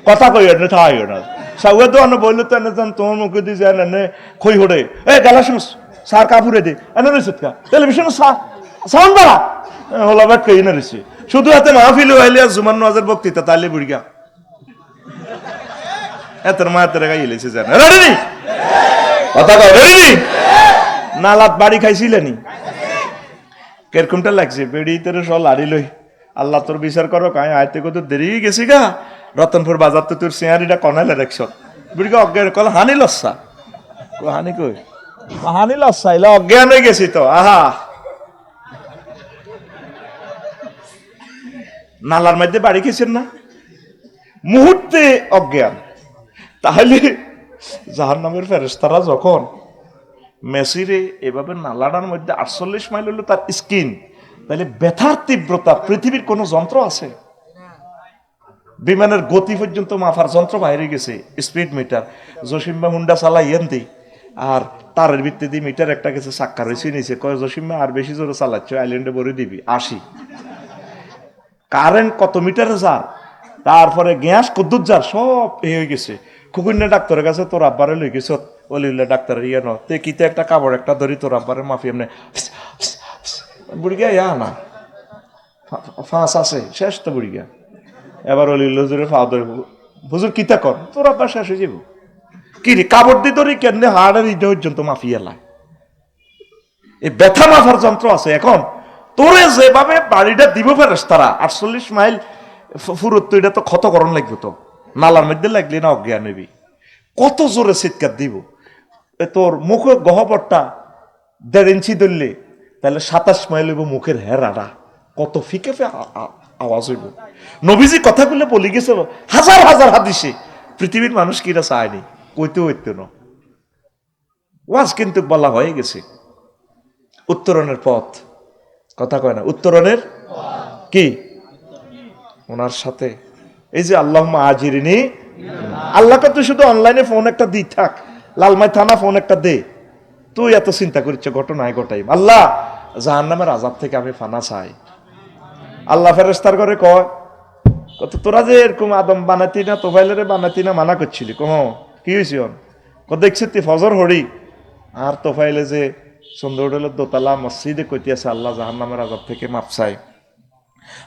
[SPEAKER 1] কথা কইও না থাইও না সাউয়া তো অন্য বললো তো এনে তোমার মুখে দিয়ে যায় এনে খই হড়ে এ গালা শুনস সার কাপুরে দে এনে রয়েছে টেলিভিশন সাউন্ড বাড়া হলো বাট কই না রয়েছে শুধু হাতে মাহফিল হইলে জুমান নামাজের বক্তৃতা তাইলে বুড়িয়া এতর মা এতর গাই এলেছে জানা রেডি কথা কও রেডি নালাত বাড়ি খাইছিলেনি কিরকমটা লাগছে বেড়ি তোর সব লাড়ি লই আল্লাহ তোর বিচার করো কাই আইতে কত দেরি গেছি গা রতনপুর বাজার তো তোর সিয়ারিটা কনাইলে দেখছ বুড়িকে অজ্ঞান কল হানি লস্যা হানি কই হানি লস্যা এলা অজ্ঞান হয়ে গেছি তো আহা নালার মধ্যে বাড়ি খেয়েছেন না মুহূর্তে অজ্ঞান তাহলে জাহান্নামের ফেরেশতারা যখন মেসিরে এভাবে নালাটার মধ্যে 48 মাইল হলো তার স্কিন তাহলে ব্যথার তীব্রতা পৃথিবীর কোন যন্ত্র আছে বিমানের গতি পর্যন্ত মাপার যন্ত্র বাইরে গেছে স্পিড মিটার জসিম্বা হুন্ডা চালাইয়েন দি আর তারের ভিত্তিতে মিটার একটা গেছে চাক্কা রয়েছে নিচে কয় জসিম্বা আর বেশি জোরে চালাচ্ছ আইল্যান্ডে ভরে দিবি 80 কারেন্ট কত মিটারে যার তারপরে গ্যাস কদ্দুর যার সব হয়ে গেছে খুকুন্না ডাক্তারের কাছে তোর আব্বারে লই গেছ বলিলে ডাক্তারের ইয়ে ন তে কিতে একটা কাপড় একটা ধরি তোর আব্বারে মাফি এমনি বুড়িয়া ইয়া না ফাঁস আছে শেষ তো বুড়িয়া এবার অলিল হুজুরে ফা ধরে হুজুর কিতা কর তোর আব্বা শেষ হয়ে যাব কি রে কাপড় দিয়ে ধরি কেমনে হাড়ের ইটা পর্যন্ত মাফি এলায় এই ব্যথা মাফার যন্ত্র আছে এখন তোরে যেভাবে বাড়িটা দিব ফেরেশতারা 48 মাইল ফুরত এটা তো ক্ষতকরণ লাগবে তো নালার মধ্যে লাগলে না অজ্ঞান হবি কত জোরে চিৎকার দিব তোর মুখে গহ্বরটা 1.5 ইঞ্চি ধরলে তাহলে 27 মাইল হইব মুখের হেরাটা কত ফিকে আওয়াজ হইব নবীজি কথাগুলো বলি গেছে হাজার হাজার হাদিসে পৃথিবীর মানুষ কিরা চায়নি কইতে হইতে না ওয়াজ কিন্তু বলা হয়ে গেছে উত্তরণের পথ কথা কয় না উত্তরণের কি ওনার সাথে এই যে আল্লাহুম্মা আজিরিনি আল্লাহকে তুই শুধু অনলাইনে ফোন একটা দি থাক লালমাই থানা ফোন একটা দে তুই এত চিন্তা করিস ঘটনায় ঘটাই আল্লাহ জাহান্নামের আযাব থেকে আমি ফানা চাই আল্লাহ ফেরেশতার করে কয় কত তোরা যে এরকম আদম বানাতি না তোফাইলেরে বানাতি না মানা করছিলি কহ কি হয়েছে কত দেখছি তুই ফজর হরি আর তোফাইলে যে সুন্দরডলের দোতলা মসজিদে কইতে আছে আল্লাহ জাহান্নামের আযাব থেকে মাপ চাই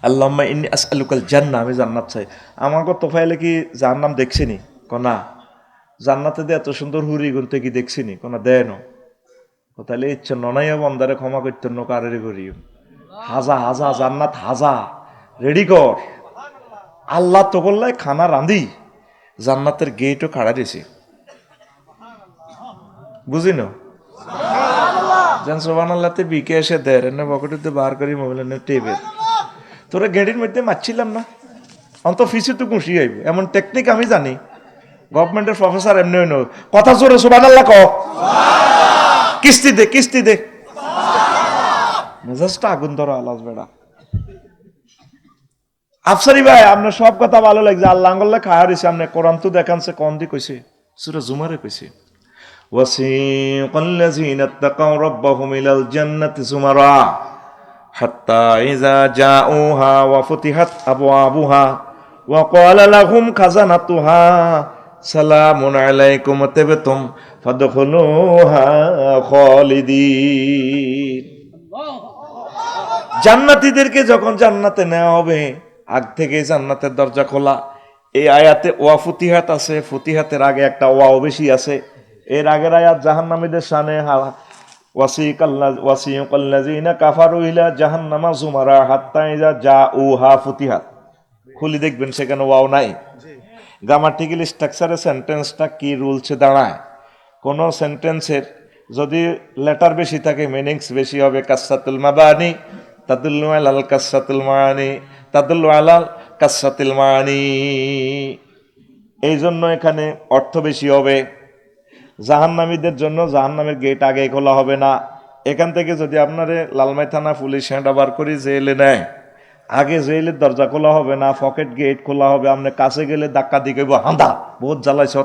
[SPEAKER 1] আল্লাহুম্মা ইন্নী আসআলুকাল জান্নাহ আমি জান্নাত চাই আমাকে তোফাইলে কি জাহান্নাম দেখছিনি কোনা জান্নাতে দে এত সুন্দর হুরি গুনতে কি দেখছিনি কোনা দেয় না তাহলে ইচ্ছা ননাইয়া বন্দারে ক্ষমা করতে ন কারের করি হাজা হাজা জান্নাত হাজা রেডি কর আল্লাহ তো করলাই খানা রাঁধি জান্নাতের গেটও খাড়া দিয়েছে বুঝি না জান সুবহানাল্লাহতে বিকে এসে দেয় এনে পকেটে বার করি মোবাইল এনে টেবে তোরা গেটের মধ্যে মারছিলাম না অন্ত ফিসে তো খুশি হইব এমন টেকনিক আমি জানি গভর্নমেন্টের প্রফেসর এমনি হইন কথা জোরে সুবহানাল্লাহ কও কিস্তি দে মেজাজটা আগুন ধরো আলাস বেড়া আফসারি ভাই আপনার সব কথা ভালো লাগছে আল্লাহ আঙ্গল্লা খাওয়া রয়েছে আপনি কোরআন তো দেখানছে কম দিয়ে কইছে সূরা জুমারে কইছে ওয়াসিকাল্লাযীনা তাকাউ রাব্বাহুম ইলাল জান্নাতি যুমারা হাত্তা ইযা জাউহা ওয়া ফুতিহাত আবওয়াবুহা ওয়া ক্বালা লাহুম খাজানাতুহা সালামুন আলাইকুম তাবতুম ফাদখুলুহা খালিদিন জান্নাতীদেরকে যখন জান্নাতে নেওয়া হবে আগ থেকে জান্নাতের দরজা খোলা এই আয়াতে ওয়া ফুতিহাত আছে ফুতিহাতের আগে একটা ওয়াও বেশি আছে এর আগের আয়াত জাহান্নামীদের শানে ওয়াসিকাল্লাযীনা কাফারু ইলা জাহান্নামা যুমারা হাত্তা ইযা জাউহা ফুতিহাত খুলি দেখবেন সেখানে ওয়াও নাই গ্রামাটিক্যাল স্ট্রাকচারে সেন্টেন্সটা কি রুলসে দাঁড়ায় কোন সেন্টেন্সের যদি লেটার বেশি থাকে মিনিংস বেশি হবে। কাসরাতুল মাবানি তাদুল্লু আলাল কাসরাতুল মানি, তাদুল্লু আলাল কাসরাতুল মানি। এই জন্য এখানে অর্থ বেশি হবে। জাহান্নামীদের জন্য জাহান্নামের গেট আগে খোলা হবে না। এখান থেকে যদি আপনারে লালমাই থানা পুলিশ হ্যান্ডওভার করে জেলে নেয়, আগে জেলের দরজা খোলা হবে না, পকেট গেট খোলা হবে। আপনি কাছে গেলে ধাক্কা দিয়ে কইব হাঁদা বহুত জ্বালাইছ।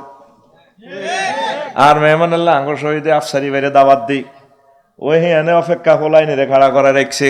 [SPEAKER 1] আর মেহমান আল্লাহ আঙ্গুর শহীদে আফসারি বাইরে দাওয়াত দিই, ওই এনে অপেক্ষা খোলাই নিরে খাড়া করে রাখছে।